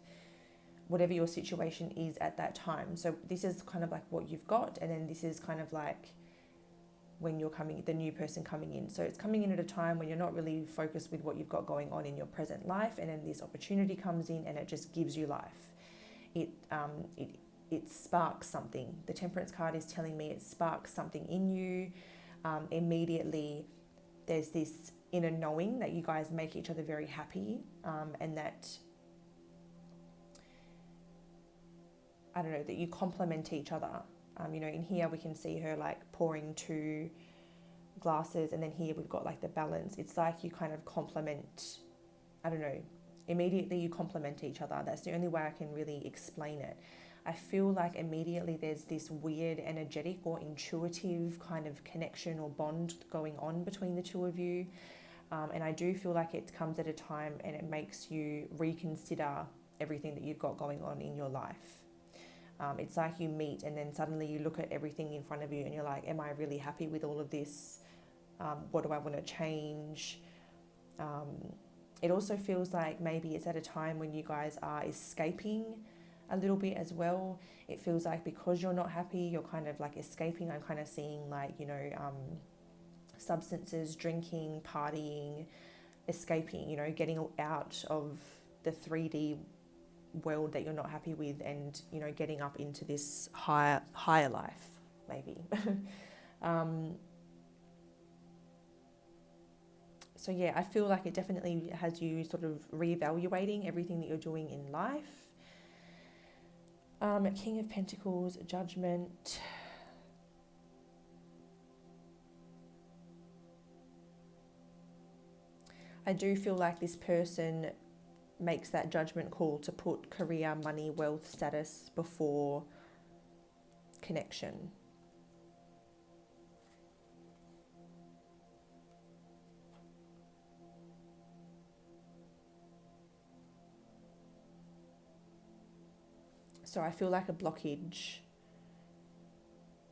whatever your situation is at that time. So this is kind of like what you've got, and then this is kind of like when you're coming, the new person coming in. So it's coming in at a time when you're not really focused with what you've got going on in your present life, and then this opportunity comes in and it just gives you life. It sparks something. The Temperance card is telling me it sparks something in you. Immediately there's this inner knowing that you guys make each other very happy, and that, I don't know, that you complement each other. In here we can see her like pouring 2 glasses, and then here we've got like the balance. It's like you kind of complement, I don't know, immediately you complement each other. That's the only way I can really explain it. I feel like immediately there's this weird energetic or intuitive kind of connection or bond going on between the two of you. And I do feel like it comes at a time and it makes you reconsider everything that you've got going on in your life. It's like you meet and then suddenly you look at everything in front of you and you're like, am I really happy with all of this? What do I want to change? It also feels like maybe it's at a time when you guys are escaping a little bit as well. It feels like because you're not happy, you're kind of like escaping. I'm kind of seeing like, substances, drinking, partying, escaping, getting out of the 3D world that you're not happy with, and getting up into this higher life maybe. So yeah, I feel like it definitely has you sort of reevaluating everything that you're doing in life. King of Pentacles, Judgment. I do feel like this person makes that judgment call to put career, money, wealth, status before connection. So I feel like a blockage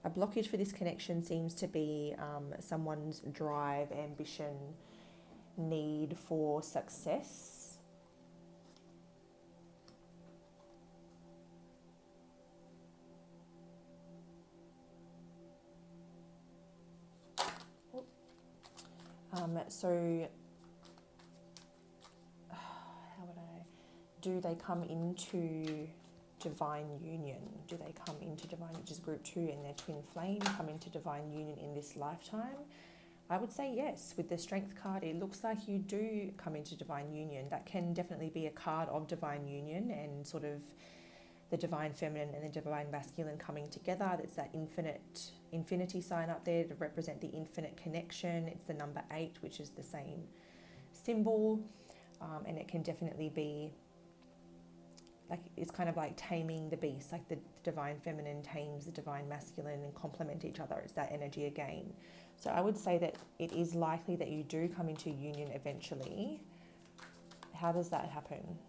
for this connection seems to be someone's drive, ambition, need for success. So do they come into divine union? Do they come into divine, which is group 2, and their twin flame come into divine union in this lifetime? I would say yes. With the Strength card, it looks like you do come into divine union. That can definitely be a card of divine union and sort of the divine feminine and the divine masculine coming together. There's that infinity sign up there to represent the infinite connection. It's the number 8, which is the same symbol, and it can definitely be like, it's kind of like taming the beast, like the divine feminine tames the divine masculine and complement each other. It's that energy again. So I would say that it is likely that you do come into union eventually. How does that happen?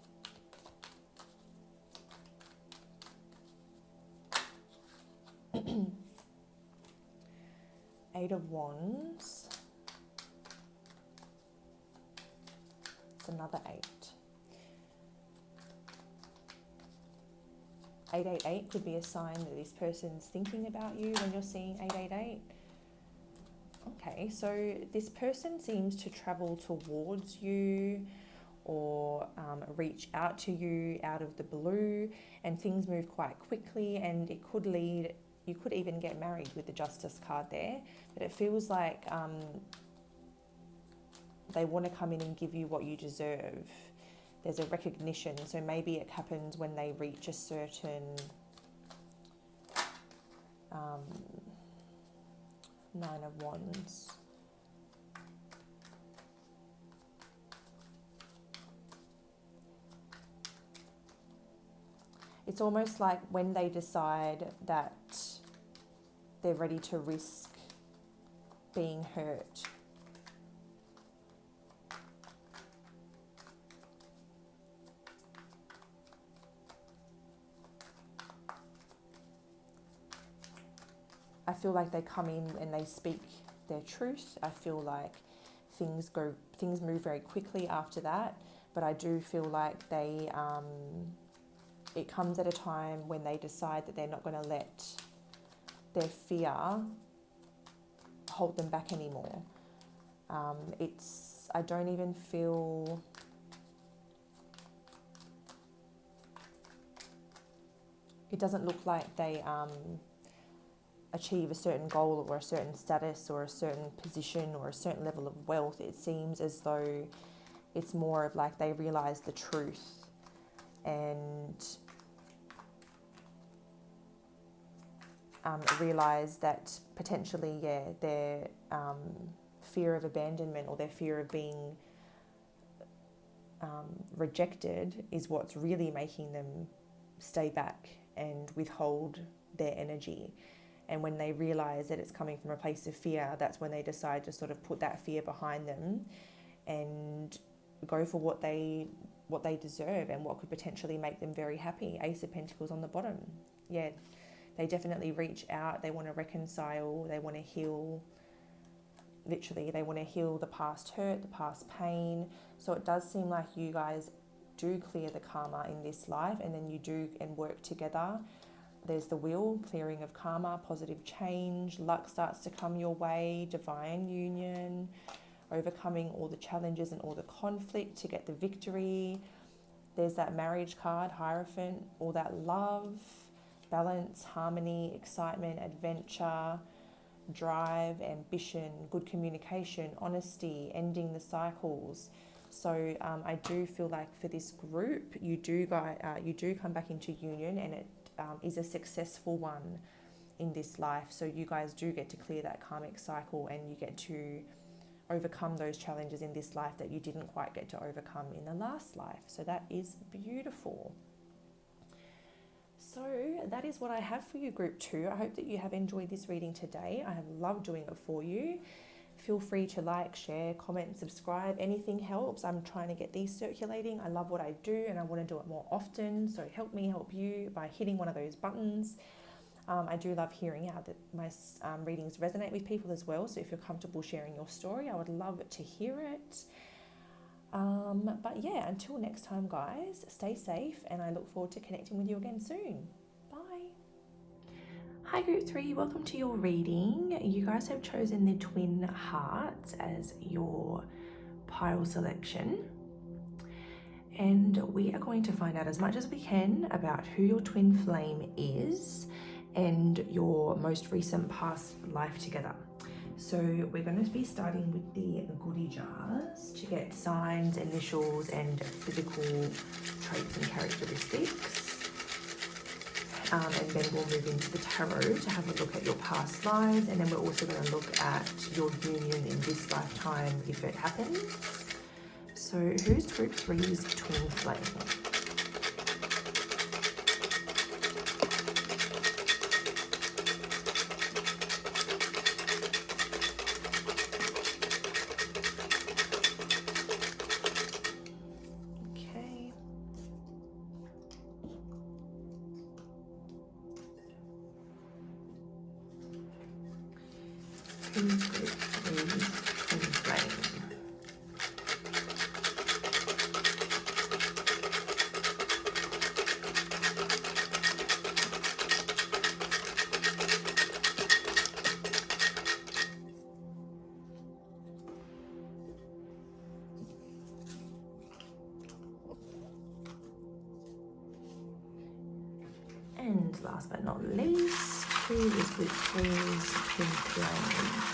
Eight of Wands. It's another 8. 888 could be a sign that this person's thinking about you when you're seeing 888. Okay, so this person seems to travel towards you or reach out to you out of the blue, and things move quite quickly, and it could lead, you could even get married with the Justice card there, but it feels like they want to come in and give you what you deserve. There's a recognition, so maybe it happens when they reach a certain 9 of Wands. It's almost like when they decide that they're ready to risk being hurt. I feel like they come in and they speak their truth. I feel like things move very quickly after that, but I do feel like they it comes at a time when they decide that they're not going to let their fear hold them back anymore. I don't even feel, it doesn't look like they achieve a certain goal or a certain status or a certain position or a certain level of wealth. It seems as though it's more of like they realize the truth and realize that potentially, their fear of abandonment or their fear of being rejected is what's really making them stay back and withhold their energy. And when they realize that it's coming from a place of fear, that's when they decide to sort of put that fear behind them and go for what they deserve and what could potentially make them very happy. Ace of Pentacles on the bottom. Yeah, they definitely reach out. They want to reconcile. They want to heal. Literally, they want to heal the past hurt, the past pain. So it does seem like you guys do clear the karma in this life, and then you do and work together. There's the wheel, clearing of karma, positive change, luck starts to come your way, divine union, overcoming all the challenges and all the conflict to get the victory. There's that marriage card, Hierophant, all that love, balance, harmony, excitement, adventure, drive, ambition, good communication, honesty, ending the cycles. So I do feel like for this group, you do come back into union, and it is a successful one in this life. So you guys do get to clear that karmic cycle, and you get to overcome those challenges in this life that you didn't quite get to overcome in the last life. So that is beautiful. So that is what I have for you, group 2. I hope that you have enjoyed this reading today. I have loved doing it for you. Feel free to like, share, comment, subscribe. Anything helps. I'm trying to get these circulating. I love what I do and I want to do it more often. So help me help you by hitting one of those buttons. I do love hearing out that my readings resonate with people as well. So if you're comfortable sharing your story, I would love to hear it. But yeah, until next time, guys, stay safe, and I look forward to connecting with you again soon. Bye. Hi, group 3, welcome to your reading. You guys have chosen the Twin Hearts as your pile selection. And we are going to find out as much as we can about who your twin flame is and your most recent past life together. So we're going to be starting with the goodie jars to get signs, initials, and physical traits and characteristics. And then we'll move into the tarot to have a look at your past lives, and then we're also going to look at your union in this lifetime if it happens. So who's group 3's twin flame? Okay. Who's group 3's twin flame? And last but not least, who is group 3's twin flame?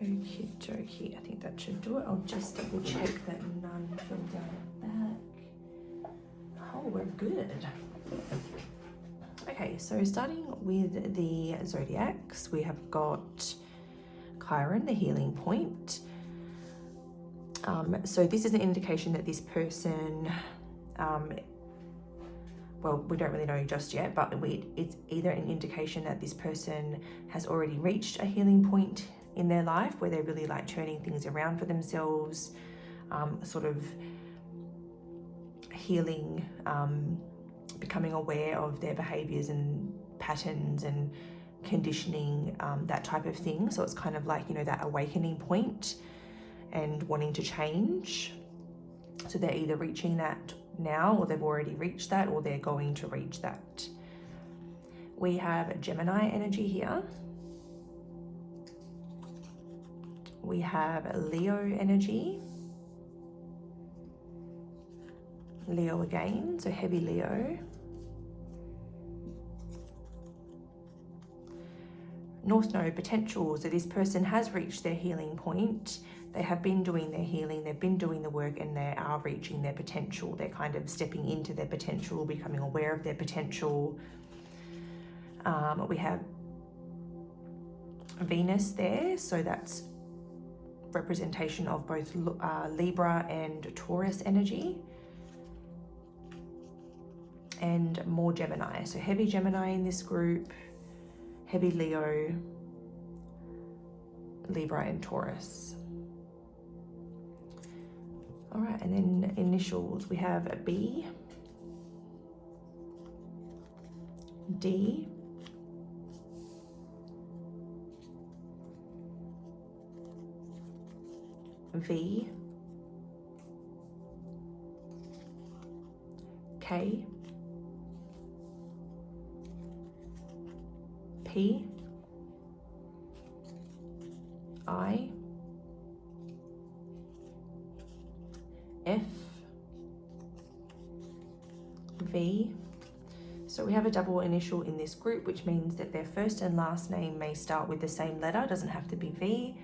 Okie dokie, I think that should do it. I'll just double check that none fell down the back. Oh, we're good. Okay, so starting with the zodiacs, we have got Chiron, the healing point. So this is an indication that this person, well, we don't really know just yet, but it's either an indication that this person has already reached a healing point in their life where they're really like turning things around for themselves, sort of healing, becoming aware of their behaviors and patterns and conditioning, that type of thing. So it's kind of like, you know, that awakening point and wanting to change. So they're either reaching that now, or they've already reached that, or they're going to reach that. We have Gemini energy here. We have Leo energy. Leo again, so heavy Leo. North Node potential, so this person has reached their healing point. They have been doing their healing, they've been doing the work, and they are reaching their potential. They're kind of stepping into their potential, becoming aware of their potential. We have Venus there, so that's representation of both Libra and Taurus energy. And more Gemini, so heavy Gemini in this group, heavy Leo, Libra and Taurus. All right, and then initials, we have a B, D, V, K, P, I, F, V. So we have a double initial in this group, which means that their first and last name may start with the same letter. It doesn't have to be V.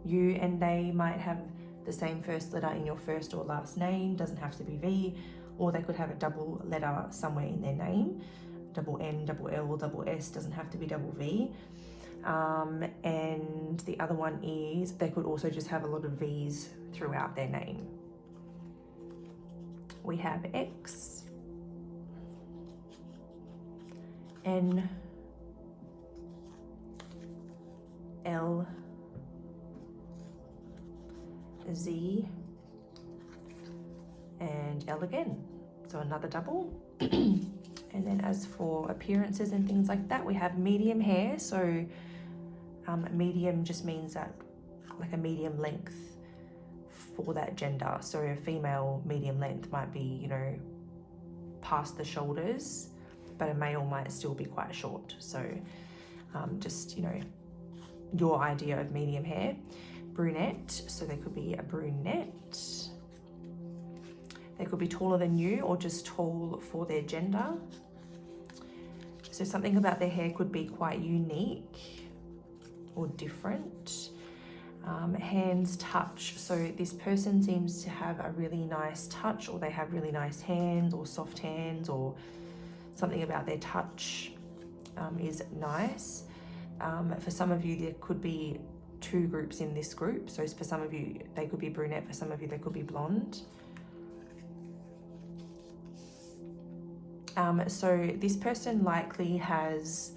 You and they might have the same first letter in your first or last name. Doesn't have to be V. Or they could have a double letter somewhere in their name. Double N, double L, double S, doesn't have to be double V. And the other one is they could also just have a lot of V's throughout their name. We have X, N, L, Z, and L again. So another double. And then as for appearances and things like that, we have medium hair. So medium just means that like a medium length for that gender. So a female medium length might be, you know, past the shoulders, but a male might still be quite short. So just, you know, your idea of medium hair. Brunette, so they could be a brunette. They could be taller than you or just tall for their gender. So something about their hair could be quite unique or different. Hands touch, so this person seems to have a really nice touch, or they have really nice hands or soft hands, or something about their touch is nice. For some of you, there could be two groups in this group. So for some of you, they could be brunette. For some of you, they could be blonde. So this person likely has,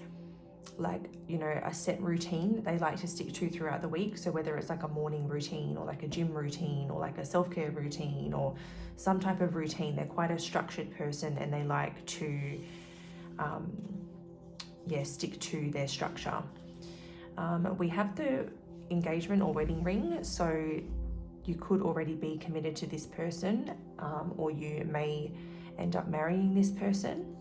like, you know, a set routine they like to stick to throughout the week. So whether it's like a morning routine or like a gym routine or like a self-care routine or some type of routine, they're quite a structured person and they like to stick to their structure. We have the engagement or wedding ring, so you could already be committed to this person, or you may end up marrying this person.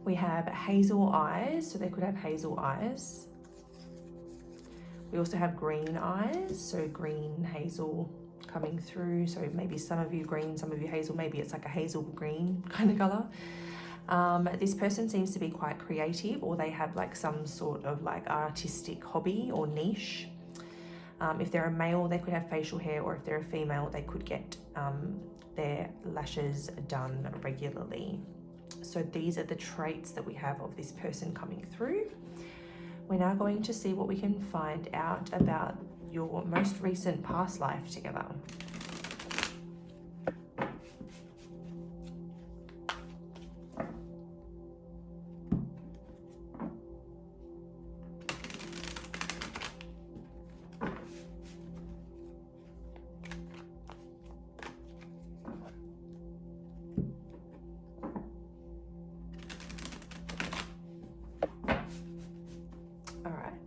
We have hazel eyes, so they could have hazel eyes. We also have green eyes, so green, hazel coming through. So maybe some of you green, some of you hazel, maybe it's like a hazel green kind of color. This person seems to be quite creative, or they have like some sort of like artistic hobby or niche. If they're a male, they could have facial hair, or if they're a female, they could get their lashes done regularly. So these are the traits that we have of this person coming through. We're now going to see what we can find out about your most recent past life together.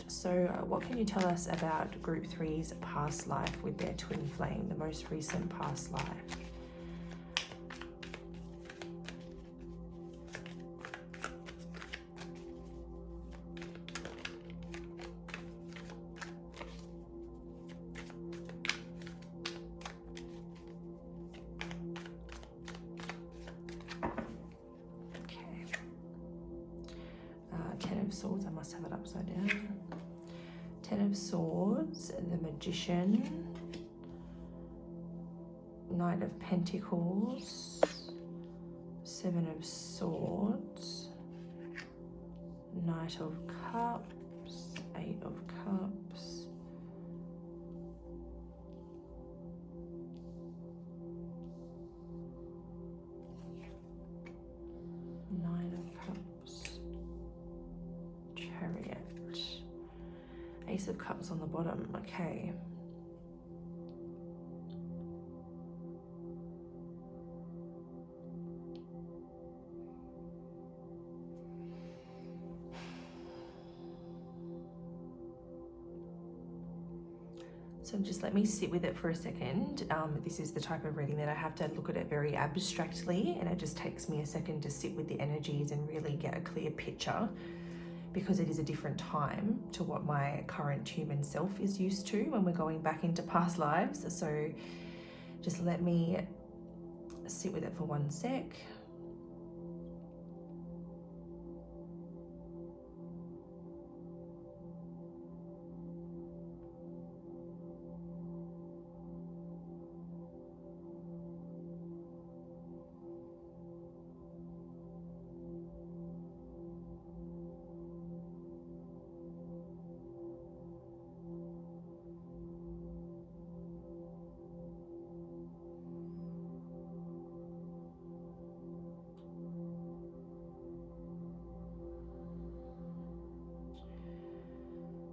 So what can you tell us about Group 3's past life with their twin flame, the most recent past life? Okay. 10 of Swords, I must have it upside down. 10 of Swords, the Magician, Knight of Pentacles, 7 of Swords, Knight of Cups, 8 of Cups, Nine of Cups, Chariot, Ace of Cups on the bottom. Okay. So just let me sit with it for a second. This is the type of reading that I have to look at it very abstractly, and it just takes me a second to sit with the energies and really get a clear picture, because it is a different time to what my current human self is used to when we're going back into past lives. So just let me sit with it for one sec.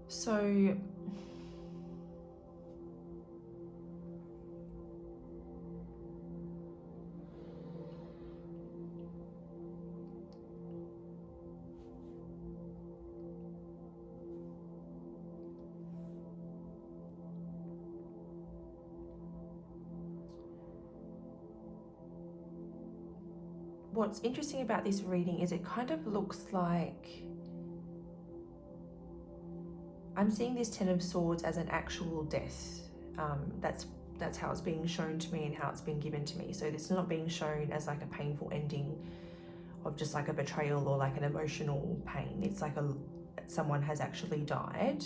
So what's interesting about this reading is it kind of looks like I'm seeing this Ten of Swords as an actual death. That's how it's being shown to me and how it's been given to me. So it's not being shown as like a painful ending of just like a betrayal or like an emotional pain. It's like someone has actually died.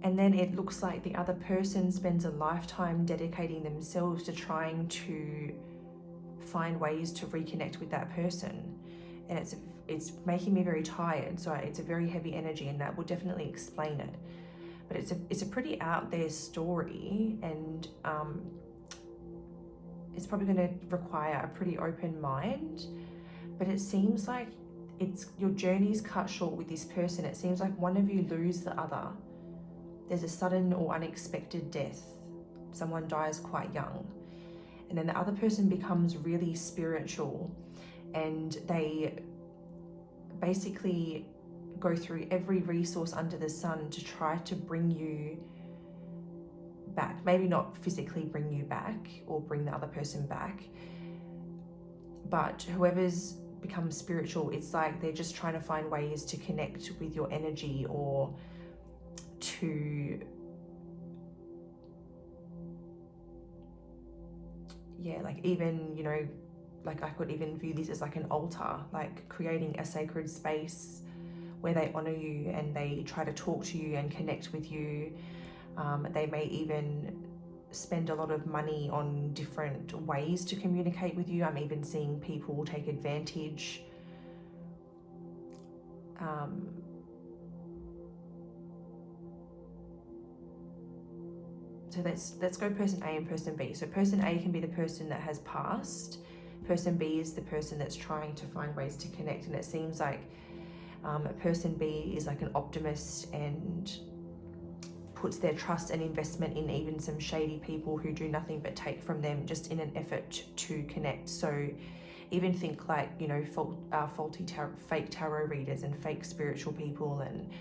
And then it looks like the other person spends a lifetime dedicating themselves to trying to find ways to reconnect with that person. And it's making me very tired, so it's a very heavy energy, and that will definitely explain it. But it's a pretty out there story, and it's probably going to require a pretty open mind. But it seems like your journey's cut short with this person. It seems like one of you lose the other. There's a sudden or unexpected death. Someone dies quite young, and then the other person becomes really spiritual, and they basically go through every resource under the sun to try to bring you back. Maybe not physically bring you back or bring the other person back, but whoever's become spiritual, it's like they're just trying to find ways to connect with your energy, or to like even, like I could even view this as like an altar, like creating a sacred space where they honor you and they try to talk to you and connect with you. They may even spend a lot of money on different ways to communicate with you. I'm even seeing people take advantage. So let's go person A and person B. So person A can be the person that has passed. Person B is the person that's trying to find ways to connect. And it seems like person B is like an optimist and puts their trust and investment in even some shady people who do nothing but take from them, just in an effort to connect. So even think like, faulty fake tarot readers and fake spiritual people, and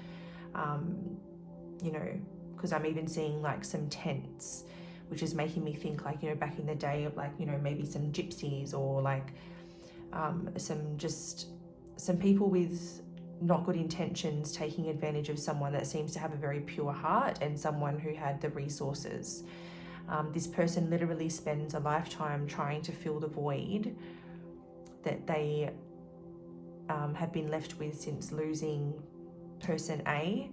because I'm even seeing like some tents, which is making me think like, back in the day of like, maybe some gypsies, or like some people with not good intentions taking advantage of someone that seems to have a very pure heart and someone who had the resources. This person literally spends a lifetime trying to fill the void that they have been left with since losing person A.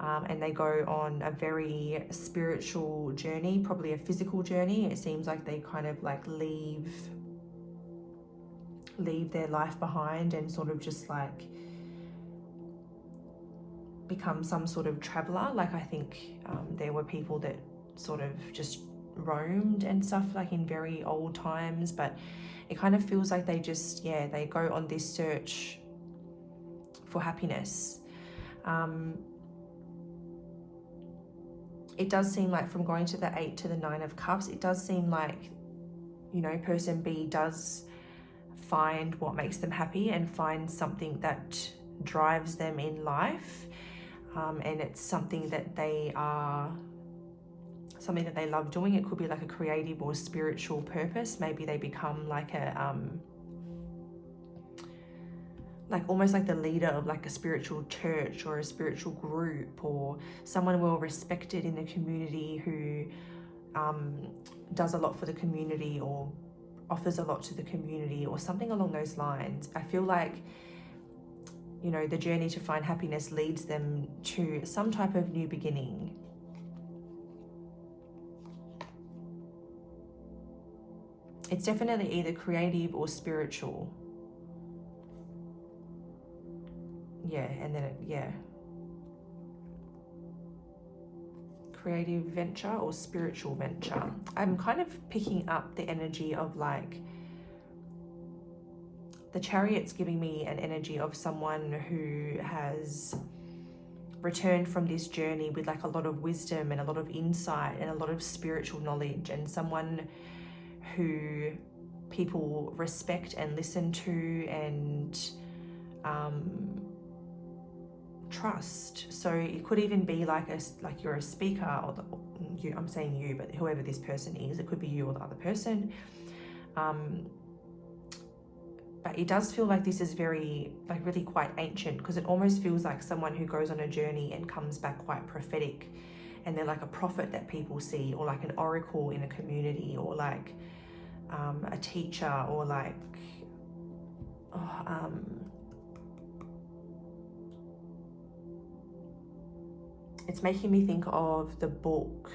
And they go on a very spiritual journey, probably a physical journey. It seems like they kind of like leave their life behind and sort of just like become some sort of traveler. Like I think there were people that sort of just roamed and stuff like in very old times, but it kind of feels like they just, they go on this search for happiness. It does seem like from going to the 8 to the 9 of Cups, it does seem like, person B does find what makes them happy and find something that drives them in life. And it's something that they love doing. It could be like a creative or spiritual purpose. Maybe they become like almost like the leader of like a spiritual church or a spiritual group, or someone well respected in the community who does a lot for the community or offers a lot to the community, or something along those lines. I feel like, the journey to find happiness leads them to some type of new beginning. It's definitely either creative or spiritual. And then creative venture or spiritual venture. I'm kind of picking up the energy of like, the Chariot's giving me an energy of someone who has returned from this journey with like a lot of wisdom and a lot of insight and a lot of spiritual knowledge, and someone who people respect and listen to and trust. So it could even be like you're a speaker, or I'm saying you, but whoever this person is, it could be you or the other person. But it does feel like this is very, like, really quite ancient, because it almost feels like someone who goes on a journey and comes back quite prophetic, and they're like a prophet that people see, or like an oracle in a community, or like a teacher, or like it's making me think of the book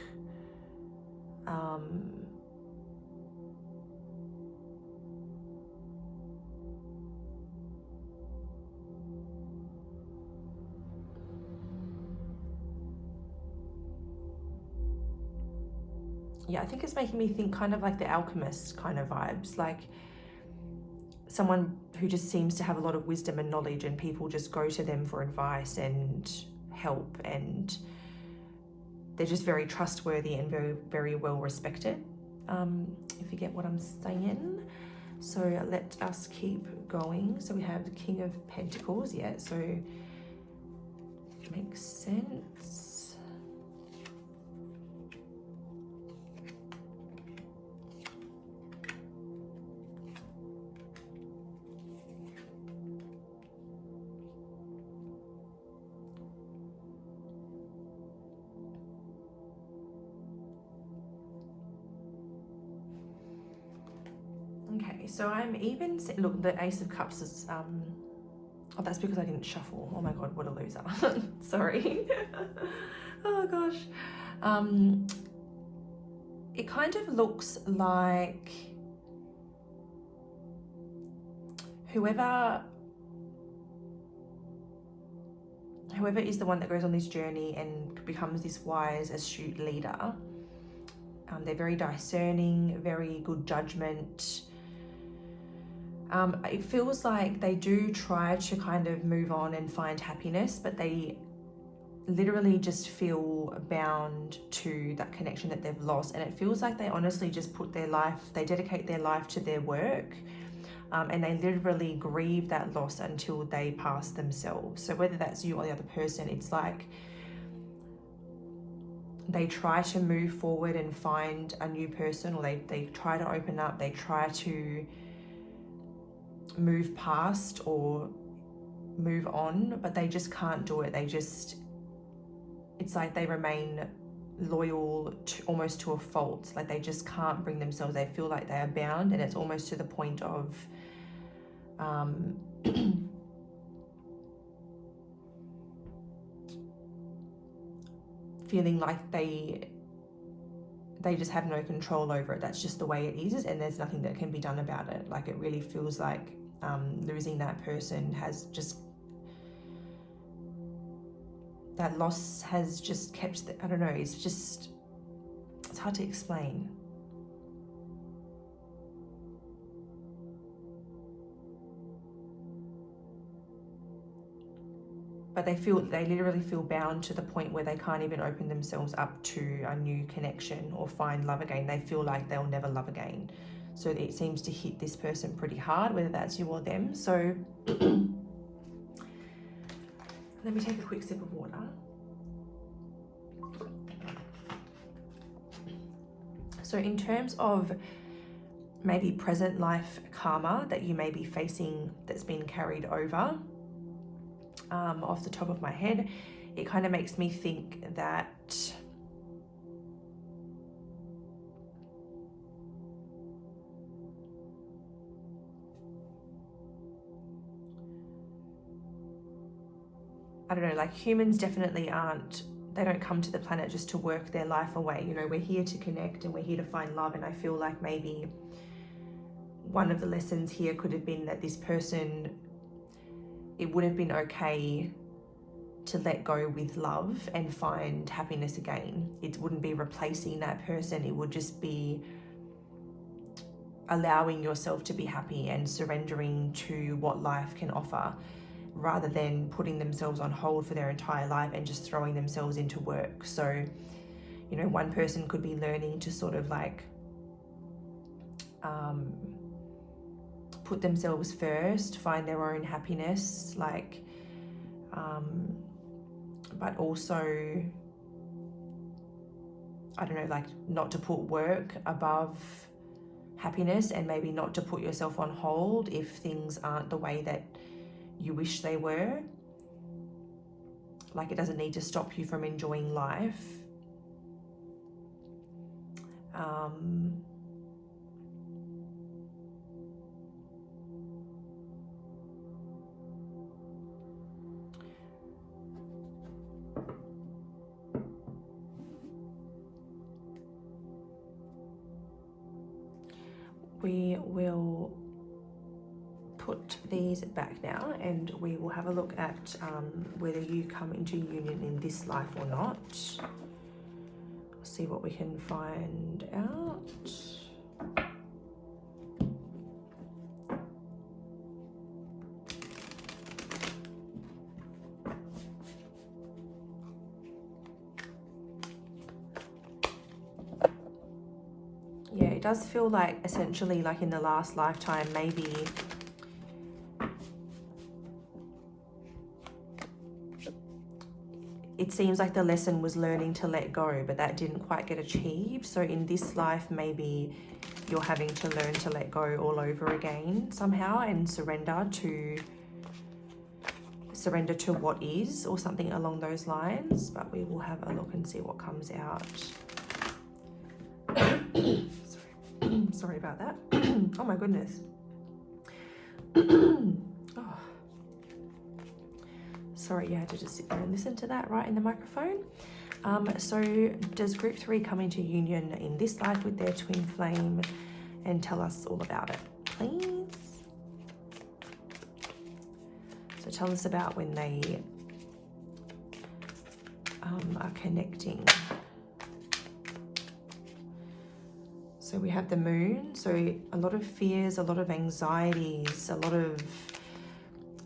yeah, I think it's making me think kind of like the alchemist kind of vibes, like someone who just seems to have a lot of wisdom and knowledge, and people just go to them for advice and help, and they're just very trustworthy and very, very well respected, if you get what I'm saying. So let us keep going. So we have the King of Pentacles, yeah, so makes sense. Okay, so I'm even, look, the Ace of Cups is, oh, that's because I didn't shuffle. Oh my God, what a loser. Sorry. Oh gosh. It kind of looks like whoever is the one that goes on this journey and becomes this wise, astute leader, they're very discerning, very good judgment. It feels like they do try to kind of move on and find happiness, but they literally just feel bound to that connection that they've lost. And it feels like they honestly just they dedicate their life to their work, and they literally grieve that loss until they pass themselves. So whether that's you or the other person, it's like they try to move forward and find a new person, or they try to open up, they try to move past or move on, but they just can't do it. It's like they remain loyal almost to a fault. Like they just can't bring themselves, they feel like they are bound, and it's almost to the point of feeling like they just have no control over it. That's just the way it is, and there's nothing that can be done about it. Like it really feels like losing that person has just, that loss has just kept, I don't know, it's hard to explain. But they literally feel bound to the point where they can't even open themselves up to a new connection or find love again. They feel like they'll never love again. So it seems to hit this person pretty hard, whether that's you or them. So let me take a quick sip of water. So in terms of maybe present life karma that you may be facing that's been carried over, off the top of my head, it kind of makes me think that I don't know, like humans definitely they don't come to the planet just to work their life away. You know, we're here to connect and we're here to find love. And I feel like maybe one of the lessons here could have been that this person, it would have been okay to let go with love and find happiness again. It wouldn't be replacing that person. It would just be allowing yourself to be happy and surrendering to what life can offer, rather than putting themselves on hold for their entire life and just throwing themselves into work. So, you know, one person could be learning to sort of like put themselves first, find their own happiness, like but also, I don't know, like not to put work above happiness, and maybe not to put yourself on hold if things aren't the way that you wish they were. Like, it doesn't need to stop you from enjoying life. We will put these back now, and we will have a look at whether you come into union in this life or not. See what we can find out. Yeah, it does feel like essentially like in the last lifetime, maybe it seems like the lesson was learning to let go, but that didn't quite get achieved. So in this life, maybe you're having to learn to let go all over again somehow, and surrender to what is, or something along those lines. But we will have a look and see what comes out. Sorry about that. Oh my goodness. Oh. Sorry, you had to just sit there and listen to that right in the microphone. So does group 3 come into union in this life with their twin flame? And tell us all about it, please. So tell us about when they are connecting. So we have the moon, so a lot of fears, a lot of anxieties, a lot of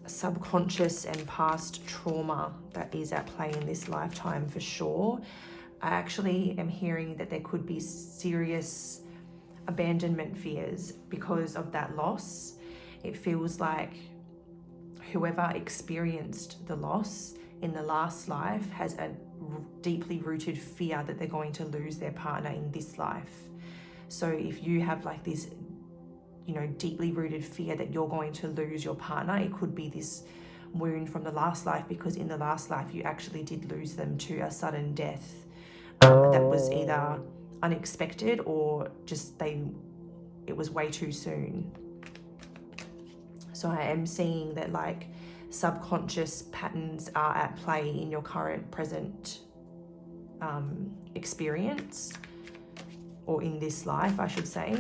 subconscious and past trauma that is at play in this lifetime for sure. I actually am hearing that there could be serious abandonment fears because of that loss. It feels like whoever experienced the loss in the last life has a deeply rooted fear that they're going to lose their partner in this life. So if you have like this, you know, deeply rooted fear that you're going to lose your partner, it could be this wound from the last life, because in the last life you actually did lose them to a sudden death that was either unexpected or just it was way too soon. So I am seeing that like subconscious patterns are at play in your current present experience, or in this life, I should say.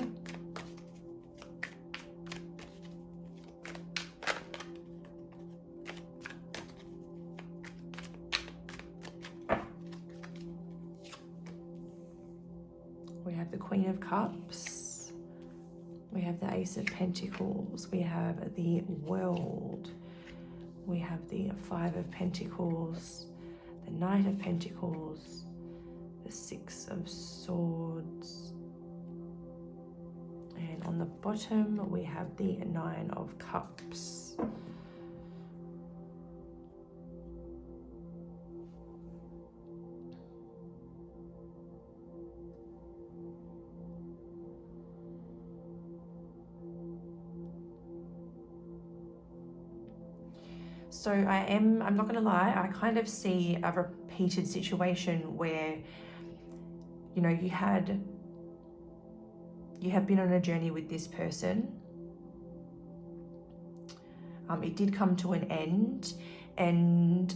We have the Queen of Cups. We have the Ace of Pentacles. We have the World. We have the Five of Pentacles, the Knight of Pentacles, the Six of Swords. And on the bottom, we have the Nine of Cups. So I'm not going to lie, I kind of see a repeated situation where, you know, you have been on a journey with this person. It did come to an end, and,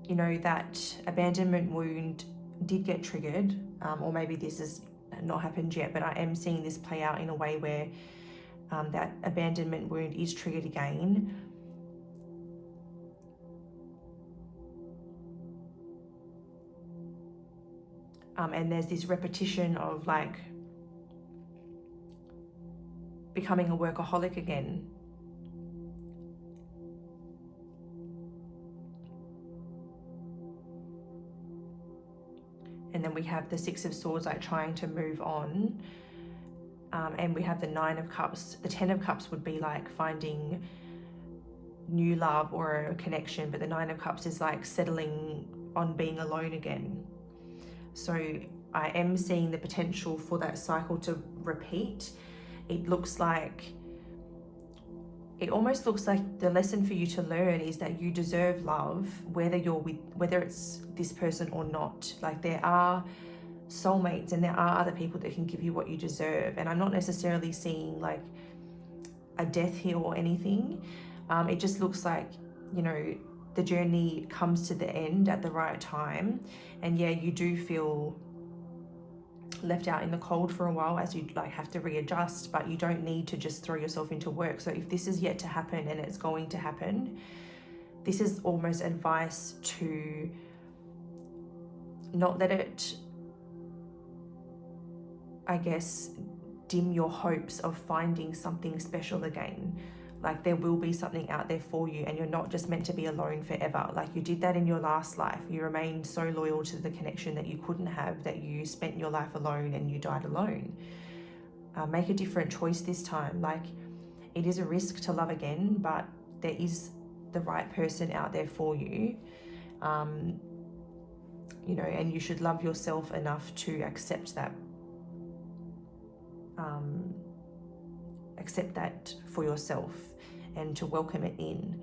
you know, that abandonment wound did get triggered, or maybe this has not happened yet, but I am seeing this play out in a way where that abandonment wound is triggered again. And there's this repetition of like becoming a workaholic again. And then we have the Six of Swords, like trying to move on. And we have the Nine of Cups. The Ten of Cups would be like finding new love or a connection, but the Nine of Cups is like settling on being alone again. So I am seeing the potential for that cycle to repeat. It almost looks like the lesson for you to learn is that you deserve love, whether it's this person or not. Like, there are soulmates and there are other people that can give you what you deserve. And I'm not necessarily seeing like a death here or anything. It just looks like, you know, the journey comes to the end at the right time. And yeah, you do feel left out in the cold for a while as you like have to readjust, but you don't need to just throw yourself into work. So if this is yet to happen and it's going to happen, this is almost advice to not let it, I guess, dim your hopes of finding something special again. Like, there will be something out there for you, and you're not just meant to be alone forever. Like, you did that in your last life. You remained so loyal to the connection that you couldn't have, that you spent your life alone and you died alone. Make a different choice this time. Like, it is a risk to love again, but there is the right person out there for you. You know, and you should love yourself enough to accept that. Accept that for yourself and to welcome it in.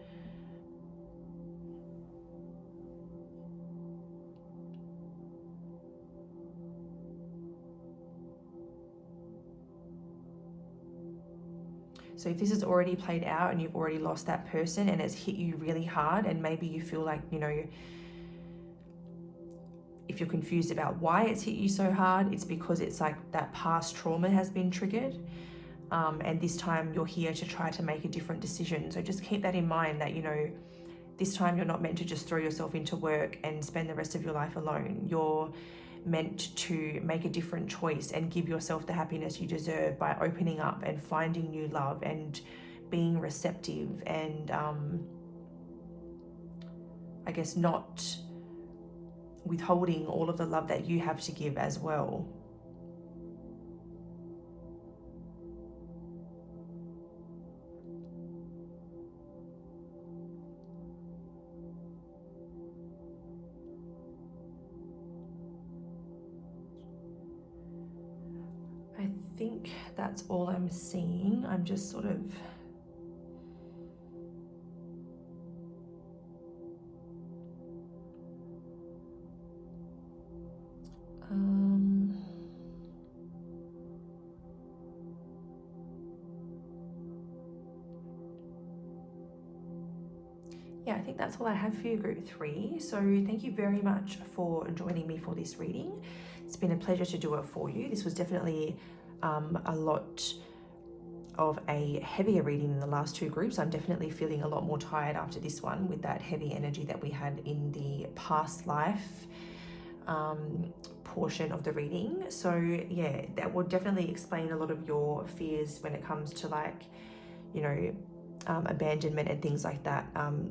So if this has already played out and you've already lost that person and it's hit you really hard, and maybe you feel like, you know, if you're confused about why it's hit you so hard, it's because it's like that past trauma has been triggered. And this time you're here to try to make a different decision. So just keep that in mind, that, you know, this time you're not meant to just throw yourself into work and spend the rest of your life alone. You're meant to make a different choice and give yourself the happiness you deserve by opening up and finding new love and being receptive and I guess not withholding all of the love that you have to give as well. I think that's all I'm seeing. I'm just sort of yeah, I think that's all I have for you, group 3. So thank you very much for joining me for this reading. It's been a pleasure to do it for you. This was definitely a lot of a heavier reading than the last 2 groups. I'm definitely feeling a lot more tired after this one with that heavy energy that we had in the past life portion of the reading. So yeah, that will definitely explain a lot of your fears when it comes to, like, you know, abandonment and things like that.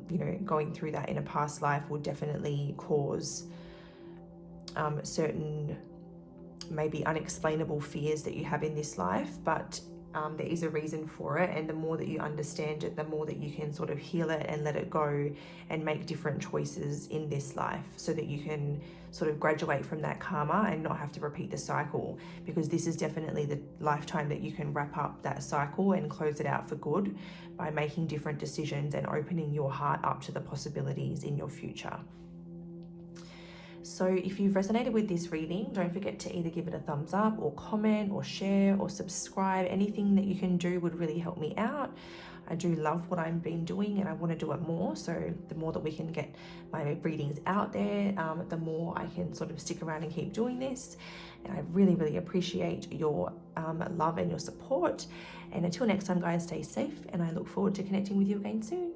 You know, going through that in a past life will definitely cause certain maybe unexplainable fears that you have in this life, but there is a reason for it, and the more that you understand it, the more that you can sort of heal it and let it go and make different choices in this life, so that you can sort of graduate from that karma and not have to repeat the cycle, because this is definitely the lifetime that you can wrap up that cycle and close it out for good by making different decisions and opening your heart up to the possibilities in your future. So if you've resonated with this reading, don't forget to either give it a thumbs up or comment or share or subscribe. Anything that you can do would really help me out. I do love what I've been doing and I want to do it more. So the more that we can get my readings out there, the more I can sort of stick around and keep doing this. And I really, really appreciate your love and your support. And until next time, guys, stay safe, and I look forward to connecting with you again soon.